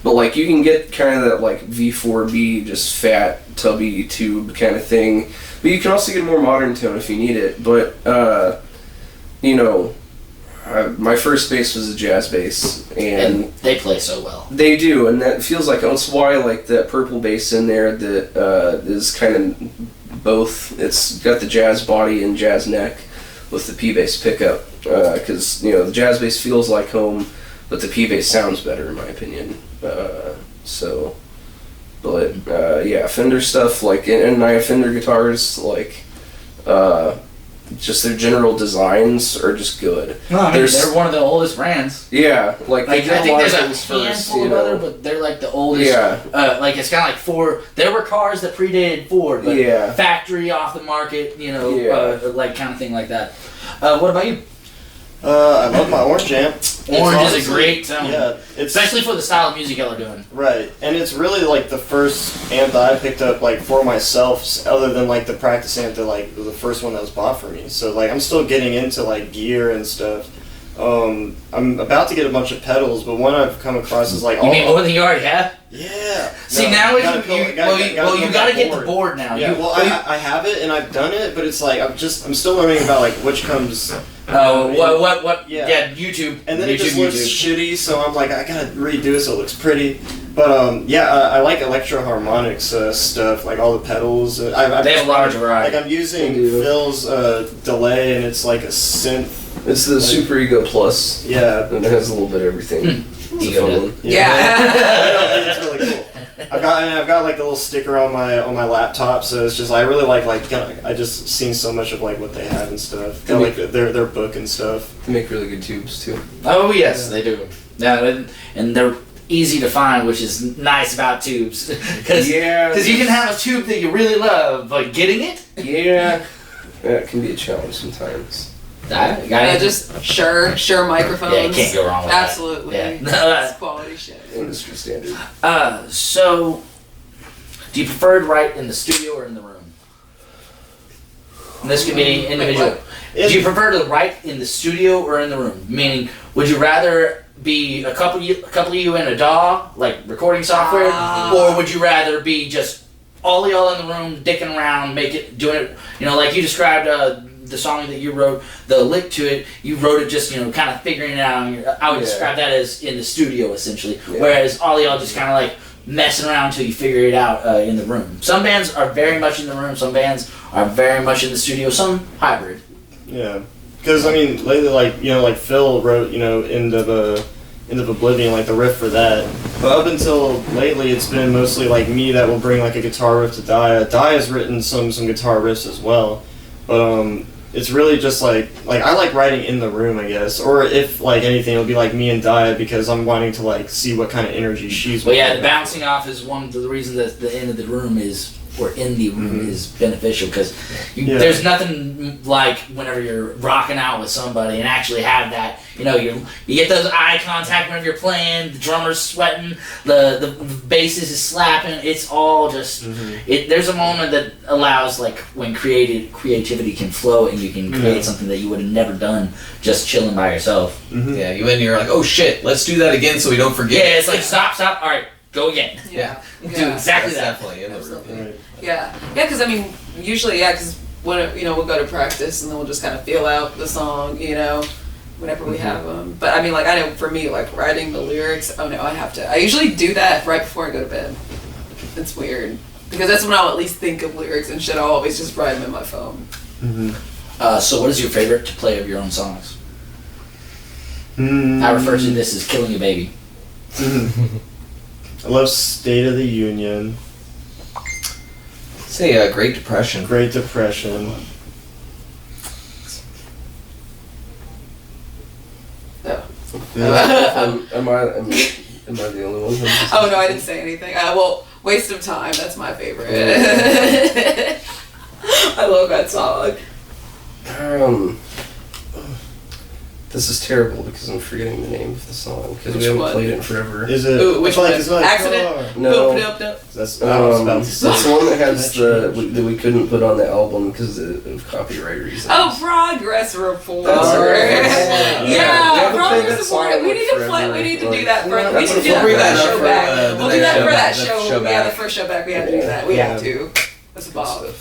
But like you can get kind of that like V4B, just fat, tubby tube kind of thing. But you can also get a more modern tone if you need it. But my first bass was a jazz bass, and they play so well. They do, and that feels like that's why I like that purple bass in there that is kind of both. It's got the jazz body and jazz neck with the P bass pickup, because the jazz bass feels like home, but the P bass sounds better in my opinion. Fender stuff like, and I have Fender guitars like. Just their general designs are just good. No, I mean, they're one of the oldest brands. Yeah, like I think there's a first, handful of other, but they're like the oldest. Yeah. It's kind of like Ford. There were cars that predated Ford, but factory off the market, like kind of thing like that. What about you? I love my Orange amp. Orange is a great tone. Yeah, especially for the style of music y'all are doing. Right, and it's really like the first amp that I picked up like for myself, other than like the practice amp that like was the first one that was bought for me. So like I'm still getting into like gear and stuff. I'm about to get a bunch of pedals, but one I've come across is like you mean more than you already have? Yeah. See, now you gotta get the board now. Yeah. I have it and I've done it, but it's like I'm still learning about like which comes. What? Yeah, YouTube. And then it just looks shitty, so I'm like, I gotta redo it so it looks pretty. But I like electro harmonics stuff, like all the pedals. They have a large variety. Like I'm using Phil's delay, and it's like a synth. It's the Super Ego Plus. Yeah, and it has a little bit of everything. Ego. Yeah. I think it's really cool. I've got like a little sticker on my laptop, so it's just I really like I just seen so much of like what they have and stuff. Got like their book and stuff. They make really good tubes too. Oh yes, they do. Yeah, and they're easy to find, which is nice about tubes. Because you can have a tube that you really love, but getting it, it can be a challenge sometimes. Just sure microphones. Yeah, you can't go wrong with Absolutely. that. That's quality shit. Industry standard. So, do you prefer to write in the studio or in the room? And this could be individual. Do you prefer to write in the studio or in the room? Meaning, would you rather be a couple of you in a DAW, like recording software, or would you rather be just all y'all in the room, dicking around, doing it, like you described the song that you wrote, the lick to it, you wrote it just, kind of figuring it out. I would describe that as in the studio, essentially. Yeah. Whereas all y'all just kind of like messing around until you figure it out in the room. Some bands are very much in the room, some bands are very much in the studio, some hybrid. Yeah. Because, I mean, lately, like Phil wrote, End of Oblivion, like the riff for that. But up until lately, it's been mostly like me that will bring like a guitar riff to Dia. Dia has written some guitar riffs as well. But, it's really just like I like writing in the room, I guess, or if like anything, it'll be like me and Dia because I'm wanting to like see what kind of energy she's. Well, yeah, the bouncing off is one of the reasons that the end of the room is, or in the room is beneficial because there's nothing like whenever you're rocking out with somebody and actually have that. You get those eye contact whenever you're playing. The drummer's sweating, the bassist is slapping. It's all just there's a moment that allows like when creativity can flow and you can create something that you would have never done just chilling by yourself. Yeah, you're like, oh shit, let's do that again so we don't forget. Yeah, it's like stop, all right, go again. Yeah. Do exactly that. Definitely in the room. Yeah, because I mean, usually, because when we'll go to practice and then we'll just kind of feel out the song, whenever we have them. But I mean, like I know for me, like writing the lyrics, I usually do that right before I go to bed. It's weird because that's when I'll at least think of lyrics and shit. I'll always just write them in my phone. So, what is your favorite to play of your own songs? I refer to this as killing a baby. I love State of the Union. Say Great Depression. Great Depression. Am I the only one? Oh no, I didn't say anything. Well, Waste of Time. That's my favorite. I love that song. The This is terrible because I'm forgetting the name of the song because we Which haven't one? played it in forever. Is it? Ooh, which I feel like one? it's like Accident? No. That's I was about to say. That's the one that has that we couldn't put on the album because of copyright reasons. Oh, Progress Report. That's right. Yeah, We haven't played that Progress song Report. We in need to forever. play. We need to do Like, that for. We that's need to a do that bring for that that up show for, back. the We'll do next that show for that back, the show. show Yeah, the back. first show back. We have to do that. We have to. That's a Bob.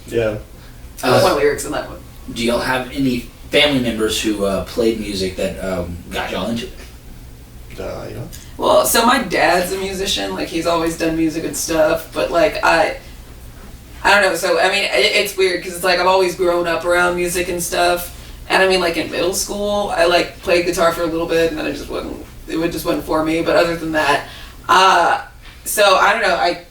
Yeah. One lyrics in that one. Do y'all have any family members who played music that got y'all into it? Yeah. Well, so my dad's a musician. Like, he's always done music and stuff. But like I don't know. So I mean, it's weird because it's like I've always grown up around music and stuff. And I mean, like in middle school, I like played guitar for a little bit, and then it just wasn't for me. But other than that, so I don't know. I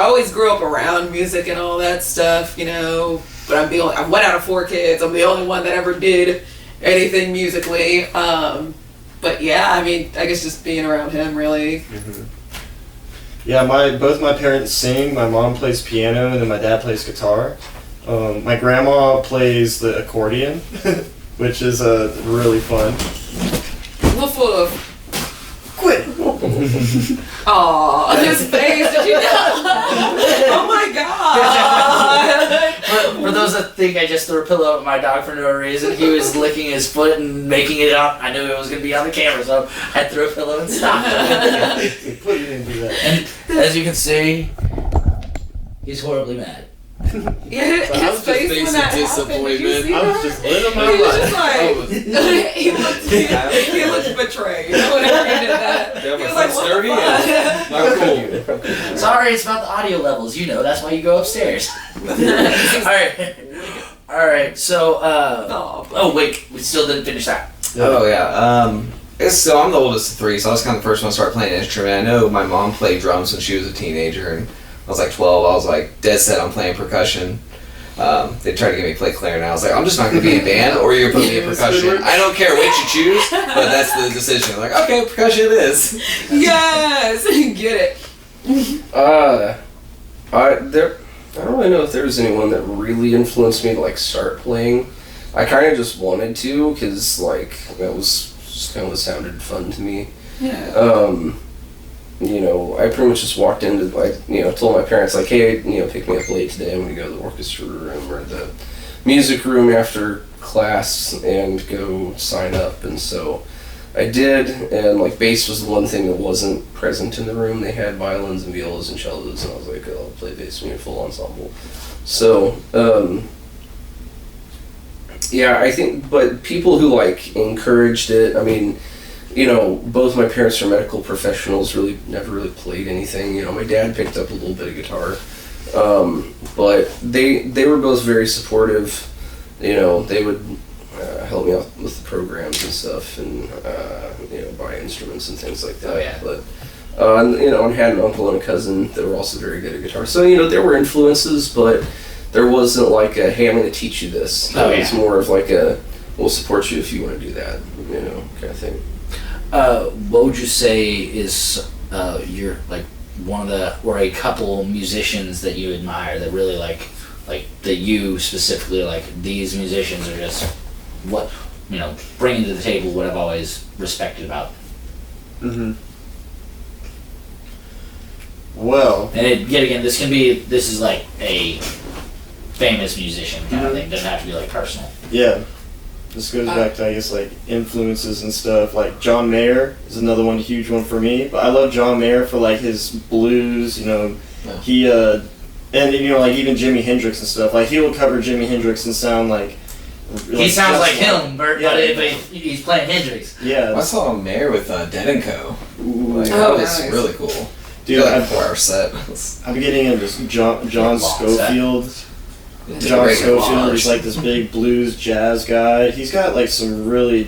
always grew up around music and all that stuff, you know. But I went out of 4 kids. I'm the only one that ever did anything musically. But yeah, I mean, I guess just being around him really. Mm-hmm. Yeah, both my parents sing. My mom plays piano, and then my dad plays guitar. My grandma plays the accordion, which is really fun. Woof woof. Quit! Aw, his face, did you know? Oh my god! For those that think I just threw a pillow at my dog for no reason, he was licking his foot and making it up. I knew it was going to be on the camera, so I threw a pillow and stopped him. Put it into that. And as you can see, he's horribly mad. Yeah, But I was his just face when that happened. Did you see I was that? just living He my was life. just like, he looked betrayed. Whenever he did that. Yeah, He my was like, foot's what dirty the fuck? and not cool. Sorry, it's about the audio levels. You know, that's why you go upstairs. Alright, so, oh wait, we still didn't finish that. Oh yeah. So I'm the oldest of 3, so I was kind of the first one to start playing an instrument. I know my mom played drums when she was a teenager, and I was like 12. I was like dead set on playing percussion. They tried to get me to play clarinet. I was like, I'm just not going to be in band, or you're putting me in percussion. I don't care which you choose, but that's the decision. Like, okay, percussion it is. Yes, get it. I don't really know if there was anyone that really influenced me to like start playing. I kind of just wanted to because like that was just kind of what sounded fun to me. Yeah. You know, I pretty much just walked into like, you know, told my parents like, hey, you know, pick me up late today. I'm gonna go to the orchestra room or the music room after class and go sign up. And so I did, and like bass was the one thing that wasn't present in the room. They had violins and violas and cellos, and I was like, oh, I'll play bass in a full ensemble. So, yeah, I think, but people who like encouraged it, I mean, you know, both my parents are medical professionals, really never really played anything. You know, my dad picked up a little bit of guitar, but they were both very supportive. You know, they would help me out with the programs and stuff, and you know, buy instruments and things like that. Oh, yeah. But and, you know, I had an uncle and a cousin that were also very good at guitar. So you know, there were influences, but there wasn't like a, hey, I'm going to teach you this. Oh, It was yeah. more of like a, we'll support you if you want to do that. You know, kind of thing. What would you say is your like one of the or a couple musicians that you admire that really like that you specifically like these musicians are just what you know bringing to the table what I've always respected about. Mm-hmm. Well, And yet again, this is like a famous musician kind of thing. Doesn't have to be like personal. yeah. This goes back to, I guess, like, influences and stuff. Like, John Mayer is another one, huge one for me. But I love John Mayer for, like, his blues, you know. Yeah. He, and, you know, like, even Jimi Hendrix and stuff. Like, he will cover Jimi Hendrix and sound like... He sounds like just him, but Yeah. he's playing Hendrix. Yeah. I saw him there with Dead & Co. Like, Oh, that was nice. really cool. Dude, Like a I'm 4-hour set. getting into John Long Scofield. It's a John great Scofield collage. is like this big blues jazz guy. He's got like some really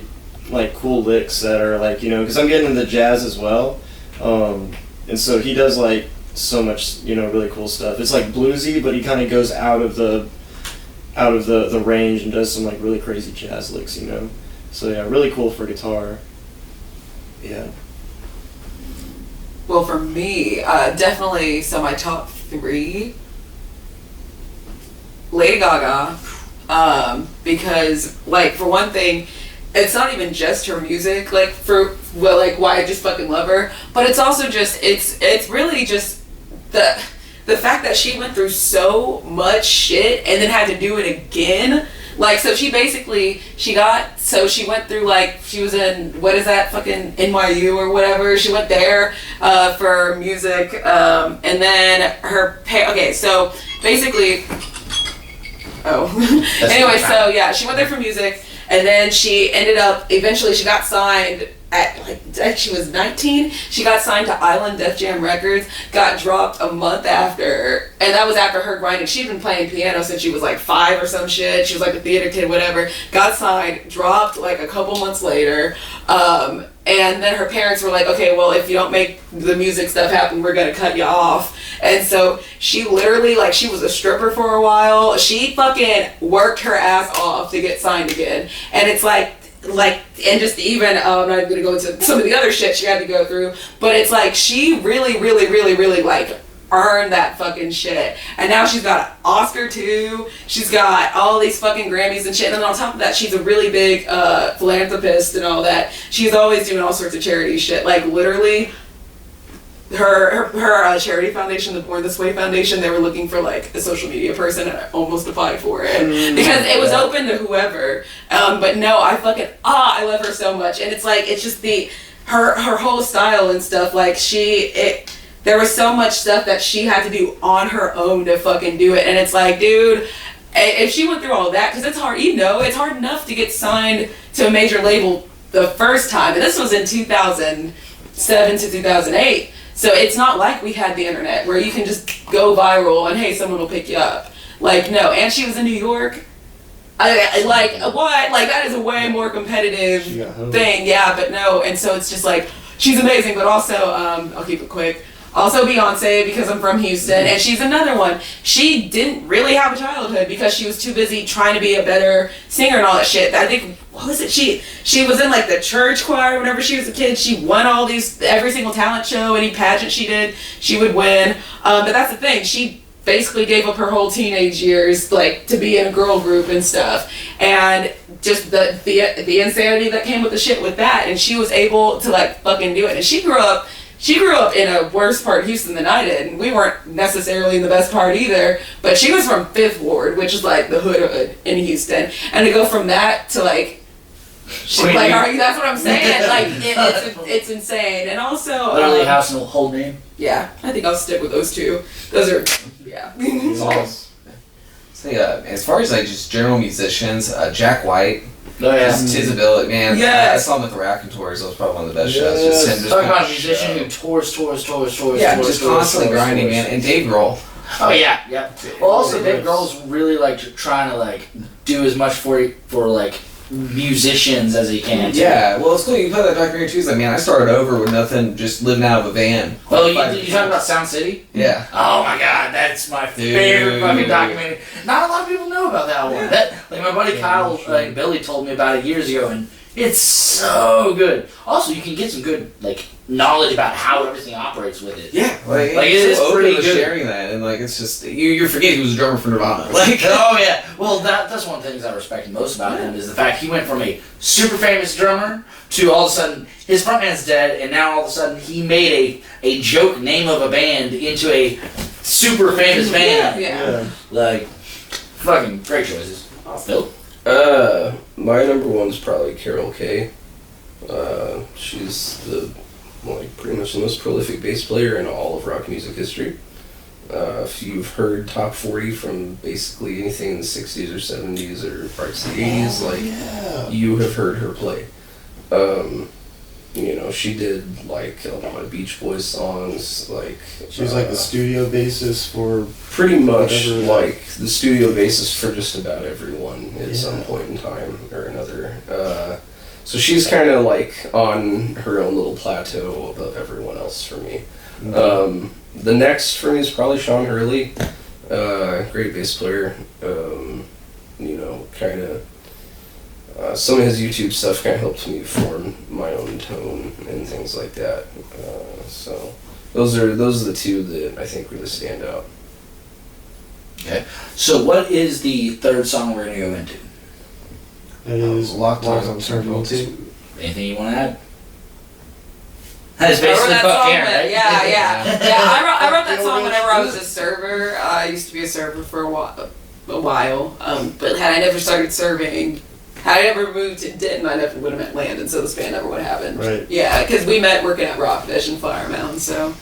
like cool licks that are like, you know, because I'm getting into jazz as well, and so he does like so much, you know, really cool stuff. It's like bluesy, but he kind of goes out of the range and does some like really crazy jazz licks, you know. So yeah, really cool for guitar. Yeah. Well, for me, definitely. So my top 3. Lady Gaga, because, like, for one thing, it's not even just her music, like why I just fucking love her, but it's also just it's really just the fact that she went through so much shit and then had to do it again. Like, so she went through, like, she was in, what is that, fucking NYU or whatever, she went there for music, and then okay, so basically, anyway, so yeah, she went there for music, and then she eventually she got signed at she was 19. She got signed to Island Def Jam Records, got dropped a month after, and that was after her grinding. She'd been playing piano since she was like 5 or some shit. She was like a theater kid, whatever. Got signed, dropped like a couple months later, and then her parents were like, okay, well, if you don't make the music stuff happen, we're gonna cut you off. And so she literally, like, she was a stripper for a while. She fucking worked her ass off to get signed again. And it's like, and just even, I'm not even gonna go into some of the other shit she had to go through, but it's like, she really, really, really, really, like, earned that fucking shit. And now she's got an Oscar too. She's got all these fucking Grammys and shit. And then on top of that, she's a really big philanthropist and all that. She's always doing all sorts of charity shit. Like, literally, her charity foundation, the Born This Way Foundation, they were looking for like a social media person, and I almost applied for it because it was open to whoever. But no, I love her so much, and it's like, it's just her whole style and stuff. Like, there was so much stuff that she had to do on her own to fucking do it, and it's like, dude, if she went through all that, because it's hard, it's hard enough to get signed to a major label the first time, and this was in 2007 to 2008. So it's not like we had the internet where you can just go viral and hey, someone will pick you up. Like, no. And she was in New York. Like, what? Like, that is a way more competitive thing. Yeah, but no. And so it's just like, she's amazing, but also, I'll keep it quick. Also Beyonce, because I'm from Houston, and she's another one. She didn't really have a childhood because she was too busy trying to be a better singer and all that shit. I think, what was it? She was in like the church choir whenever she was a kid. She won every single talent show, any pageant she did, she would win. But that's the thing. She basically gave up her whole teenage years, like, to be in a girl group and stuff. And just the insanity that came with the shit with that. And she was able to, like, fucking do it. And she grew up in a worse part of Houston than I did, and we weren't necessarily in the best part either, but she was from 5th Ward, which is like the hood in Houston, and to go from that to like, that's what I'm saying, like, it's insane. And also, literally house and whole name. Yeah, I think I'll stick with those two. Those are, yeah. So yeah, as far as like just general musicians, Jack White. Oh yeah, just his ability, man. Yeah, I saw him at the Raconteurs. That was probably one of the best shows. Just him, talking about a musician who tours. Yeah, just constantly grinding, man. And Dave Grohl. Oh yeah. Well, also Dave Grohl's really like trying to like do as much for like musicians as he can. Too. Yeah, well, it's cool. You put that documentary too. Like, man, I started over with nothing, just living out of a van. Oh, you talking about Sound City? Yeah. Oh my God, that's my favorite fucking documentary. Not a lot of people know about that one. My buddy Kyle, Billy, told me about it years ago, and it's so good. Also, you can get some good like knowledge about how everything operates with it. Yeah, like it is pretty good sharing that, and like it's just you're forgetting he was a drummer for Nirvana. Like, oh yeah, well that's one of the things I respect most about him is the fact he went from a super famous drummer to all of a sudden his frontman's dead, and now all of a sudden he made a joke name of a band into a super famous band. Yeah. Like, fucking great choices. Phil? My number one's probably Carol Kay. She's pretty much the most prolific bass player in all of rock music history. If you've heard top 40 from basically anything in the 60s or 70s or parts of the 80s, you have heard her play. She did like a lot of Beach Boys songs. Like, she was like the studio bassist for pretty much like the studio bassist for just about everyone at some point in time or another. So she's kind of like on her own little plateau above everyone else for me. Mm-hmm. The next for me is probably Sean Hurley, great bass player. Kind of. Some of his YouTube stuff kind of helped me form my own tone and things like that. So those are the two that I think really stand out. Okay. So what is the third song we're going to go into? It is Locked on Terminal Terminal 2. Anything you want to add? That's I wrote basically that fuck song. Karen, right? Yeah. I wrote that Feel song real whenever I was shit. a server. I used to be a server for a while. But had I never started serving, had I never moved to Denton, I never would have landed. So this band never would have happened. Right. Yeah, because we met working at Rockfish and Flower Mountain. So.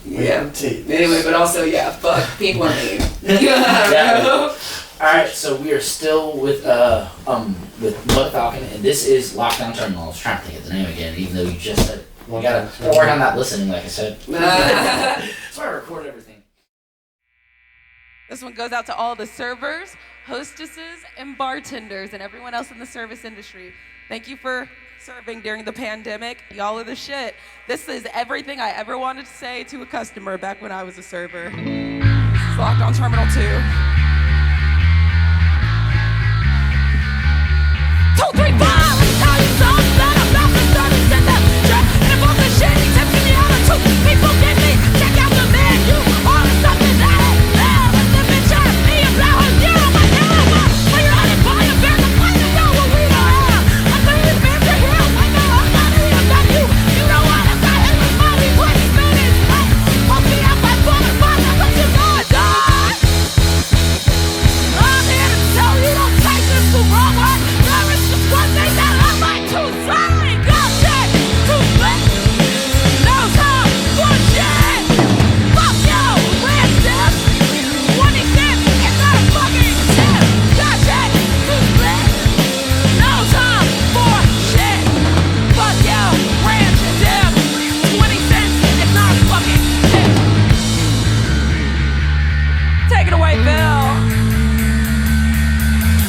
Yeah. Anyway, but also fuck people are mean. Yeah. Alright, so we are still with Mutha-Falcon, and this is Lockdown Terminal. I was trying to think of the name again, even though you just said you gotta work on that listening, like I said. That's why I record everything. This one goes out to all the servers, hostesses, and bartenders, and everyone else in the service industry. Thank you for serving during the pandemic. Y'all are the shit. This is everything I ever wanted to say to a customer back when I was a server. This is Lockdown Terminal 2. 2, 3, 4. Tell you something that I'm not the service in the trap. And if all the shit he tips me out of 2 people get me. Check out the menu. All the something that ain't there. Let the bitch out of me and blow a zero my camera. When you're on it, buy a bear, the plane to know what we don't have. I'm thinking fans are here. I know I'm not even about you. You know what? I'm not in the money. What is spinning? Pump me up by 4 and 5. That's what you're gonna die. I'm here to tell you don't take this the wrong way. There is just one thing that I like to say. Got shit to split. No time for shit. Fuck you, random. 20 cents is not a fucking tip. Got shit to split. No time for shit. Fuck you, random. 20 cents is not a fucking tip. Take it away, Bill.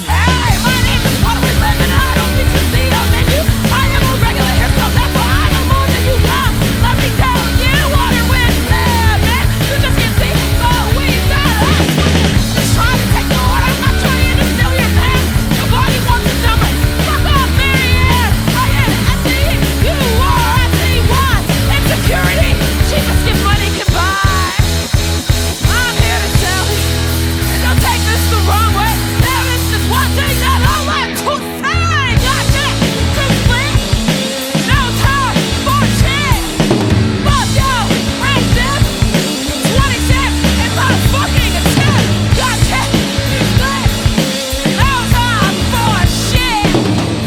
Hey, my name is What Are We Living? I don't need to see on menu. I am a regular here, so therefore I know more than you know. Let me tell you what are we living. You just can't see, but we got it. Just trying to take the order, I'm not trying to steal your pen. Nobody wants a number. Fuck off, Marianne. I am SE, you are SE1. Insecurity, cheapest gift money can buy. I'm here to tell you, and don't take this the wrong way. There is just one thing that I like to say. Got shit to split. No time for shit. Fuck you, random. 20 cents is not a fucking tip. Got shit to split. No time for shit.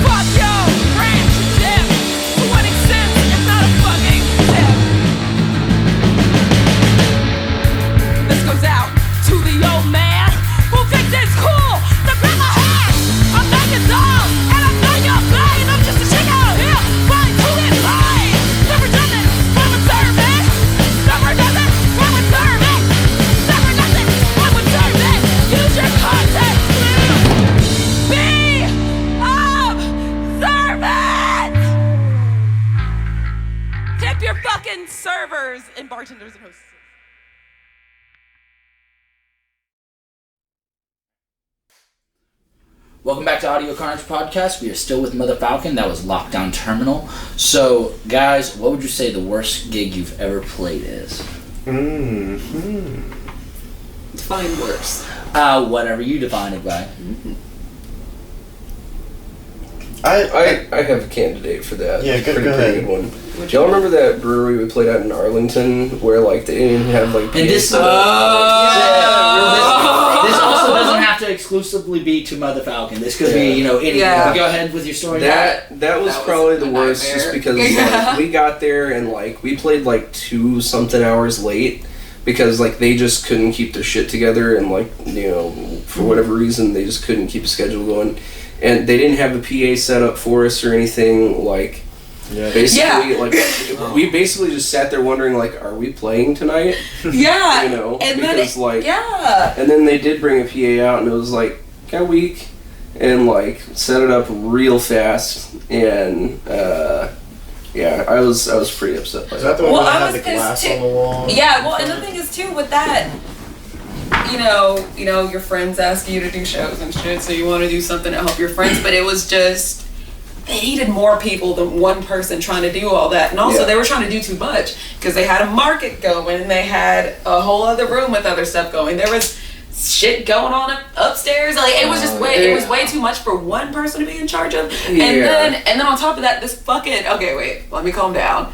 Fuck you, random. 20 cents is not a fucking tip. This goes out to the old man who thinks it's cool to grab my hand. I'm not your dog, and I'm not your pain. I'm just a chick out here trying to get laid. Never done it, when we're serving. Never done it, when we're serving. Never done it, when we're serving. Use your context clue. Be observant. Tip your fucking servers and bartenders and hosts. Welcome back to Audio Carnage Podcast. We are still with Mutha-Falcon. That was Lockdown Terminal. So, guys, what would you say the worst gig you've ever played is? Define worse. Whatever you define it by. I have a candidate for that. Yeah, go pretty ahead. good one. Do y'all remember that brewery we played at in Arlington where like they didn't have like And this, PA this also doesn't have to exclusively be to Mutha-Falcon. This could be, any. Yeah. Go ahead with your story. That was probably the a worst, nightmare. just because Yeah. like, we got there and like we played like 2-something hours late because like they just couldn't keep their shit together and like for whatever reason they just couldn't keep a schedule going, and they didn't have a PA set up for us or anything like. Basically, like we basically just sat there wondering, like, are we playing tonight? Yeah. And because then yeah. And then they did bring a PA out, and it was like kind of weak, and like set it up real fast, and I was pretty upset by Is that that. the one Well, that I had was the glass pissed on the wall? Yeah, well, and the thing is too with that, your friends ask you to do shows and shit, so you want to do something to help your friends, but it was just they needed more people than one person trying to do all that, and also they were trying to do too much because they had a market going and they had a whole other room with other stuff going. There was shit going on upstairs. Like it was just it was way too much for one person to be in charge of. Yeah. And then on top of that, this fucking let me calm down.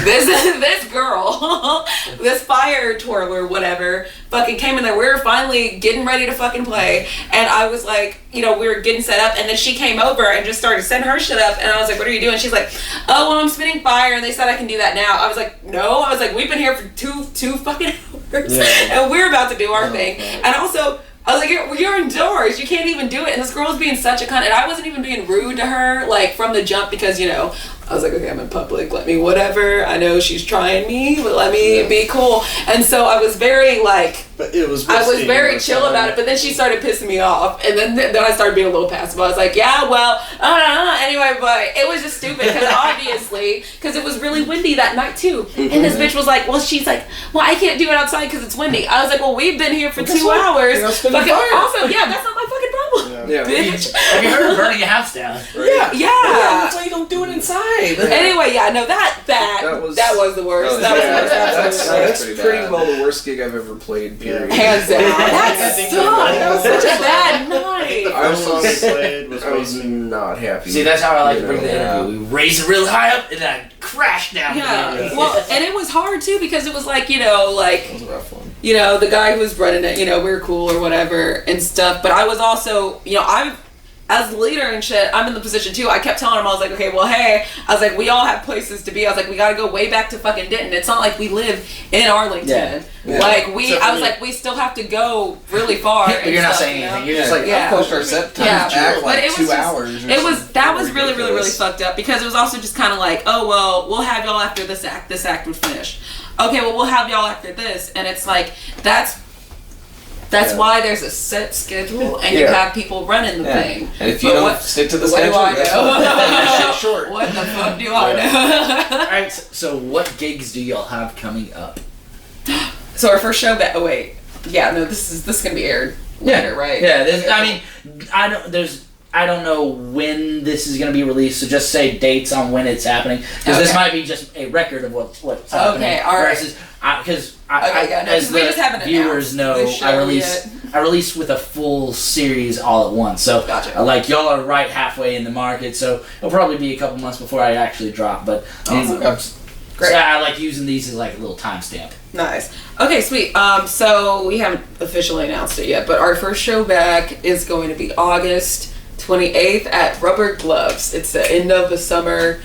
This girl, this fire twirler, whatever, fucking came in there. We were finally getting ready to fucking play, and I was like, we were getting set up, and then she came over and just started setting her shit up, and I was like, what are you doing? She's like, oh, well, I'm spitting fire, and they said I can do that now. I was like, no. I was like, we've been here for two fucking hours, and we're about to do our thing. And also, I was like, you're indoors. You can't even do it. And this girl was being such a cunt. And I wasn't even being rude to her, like, from the jump because, I was like, okay, I'm in public. Let me whatever. I know she's trying me, but let me be cool. And so I was very, like... But it was I was very chill about it, but then she started pissing me off. And then I started being a little passive. I was like, yeah, well, anyway, but it was just stupid because obviously, because it was really windy that night too. And this bitch was like, she's like, I can't do it outside because it's windy. I was like, well, we've been here for 2 hours. Fucking awesome. Yeah, that's not my fucking problem. Yeah. Bitch. Have you heard of burning a house down? Yeah. That's why you don't do it inside. Anyway, that was the worst. That's pretty pretty bad. well the worst gig I've ever played. Period. Hands down. I think That was such a the bad night. first song we played was I was Wasting. not happy. See, that's how I like to bring the Yeah. interview. We raise it real high up and then I crash down. Yeah. Well, and it was hard too because it was like, That was a rough one. the guy who was running it, we were cool or whatever and stuff. But I was also, as the leader and shit, I'm in the position too. I kept telling him, I was like, okay, well, hey, I was like, we all have places to be. I was like, we gotta go way back to fucking Denton. It's not like we live in Arlington. Yeah. Yeah. Like I was me. like, we still have to go really far. But and you're not stuff, saying you know? anything. You're just like, Yeah. Of course, our set times Yeah. back But like it was 2 just- hours. That was really, really, really ridiculous. fucked up because it was also just kind of like, oh, well, we'll have y'all after this act. This act would finish. Okay, well, we'll have y'all after this. And it's like, that's why there's a set schedule and you Yeah. have people running the thing. And if you But don't stick to the what do schedule, I that's know? shit short. What the fuck do I know? Alright, so what gigs do y'all have coming up? So our first show back. Oh wait, yeah, no, this is gonna be aired later, right? Yeah, I don't know when this is going to be released, so just say dates on when it's happening. Because this Okay. might be just a record of what's happening. Okay, all right. Because Because we just haven't viewers announced know, the show I release with a full series all at once. So, Gotcha. like, y'all are right halfway in the market, so it'll probably be a couple months before I actually drop. But Awesome. Great. So I like using these as like a little timestamp. Nice. Okay, sweet. So we haven't officially announced it yet, but our first show back is going to be August 28th at Rubber Gloves. It's the end of the summer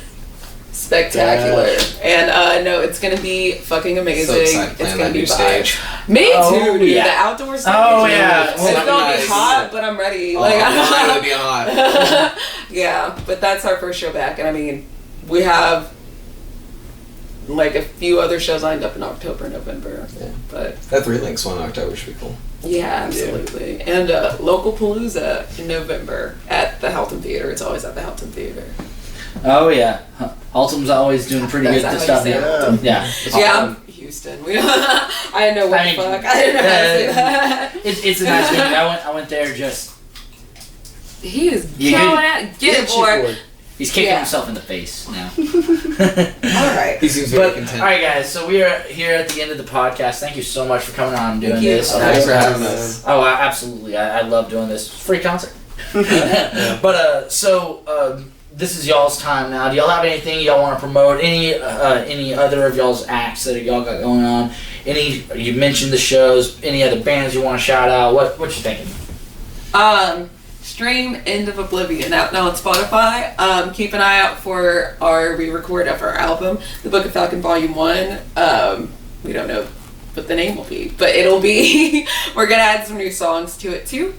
spectacular. And no, it's gonna be fucking amazing. So excited It's playing gonna that be new vibes. stage. Me Oh, too, dude. yeah. The outdoor stage. Oh, yeah. It's Well, gonna be nice. hot, but I'm ready. Oh, Like, I'm really being hot. yeah, but that's our first show back, and I mean, we have like a few other shows lined up in October, November. Yeah. But That 3 Links one in October should be cool. yeah, absolutely. And local Palooza in November at the Halton Theater. It's always at the Halton Theater. Oh yeah, Haltom's always doing pretty That's good how you stuff say here. it. Yeah, Yeah, Houston. I didn't know what I the mean, fuck. I didn't know how to say that. it's a nice venue. I went there just. He is You killing good? it. Get it, boy. He's kicking Yeah. himself in the face now. All right. He seems very But content. all right, guys. So we are here at the end of the podcast. Thank you so much for coming on and doing Thank you. this. Thanks for having us. Oh, absolutely. I love doing this. Free concert. But this is y'all's time now. Do y'all have anything y'all want to promote? Any other of y'all's acts that y'all got going on? You mentioned the shows. Any other bands you want to shout out? What you thinking? Stream End of Oblivion out now on Spotify. Keep an eye out for our re-record of our album, The Book of Falcon Volume 1. We don't know what the name will be, but it'll be, we're gonna add some new songs to it too.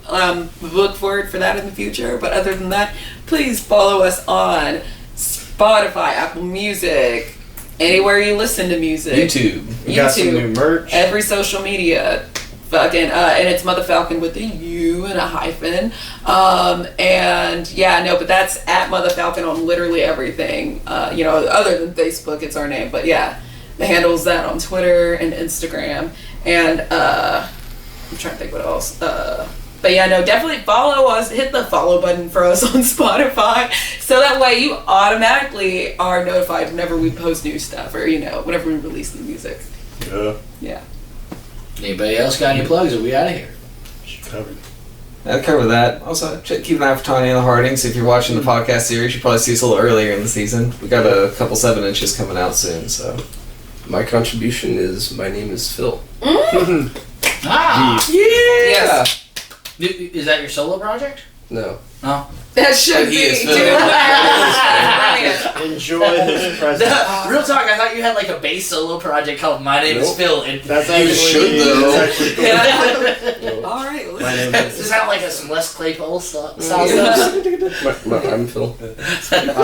Look forward for that in the future, but other than that, please follow us on Spotify, Apple Music, anywhere you listen to music. YouTube. We got some new merch. Every social media. Fucking, and it's Mutha-Falcon with a U and a hyphen. And yeah, no, but that's at Mutha-Falcon on literally everything. Other than Facebook, it's our name. But yeah, the handle's that on Twitter and Instagram. And I'm trying to think what else. But yeah, no, definitely follow us. Hit the follow button for us on Spotify. So that way you automatically are notified whenever we post new stuff or, whenever we release new music. Yeah. Yeah. Anybody else got any plugs? Are we out of here? Covered. I'd cover that. Also, keep an eye for Tanya and the Hardings. If you're watching the podcast series, you'll probably see us a little earlier in the season. We got a couple 7-inches coming out soon, so. My contribution is my name is Phil. Ah! Yeah! Yes. Is that your solo project? No. No. That should He be, is dude. Phil. Right. Enjoy his presence. Real talk, I thought you had like a bass solo project called My Name is Nope. Phil. And That's You actually should, though. that's actually cool. yeah. All right. My Listen. name Does this sound like some Les Claypool style stuff? I'm Phil. I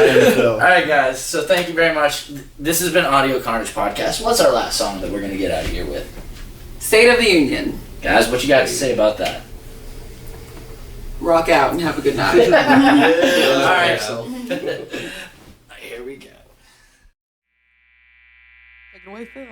am Phil. Alright guys, so thank you very much. This has been Audio Carnage Podcast. What's our last song that we're going to get out of here with? State of the Union. Guys, what you got to say about that? Rock out and have a good night. Alright, so here we go. Take it away, Phil.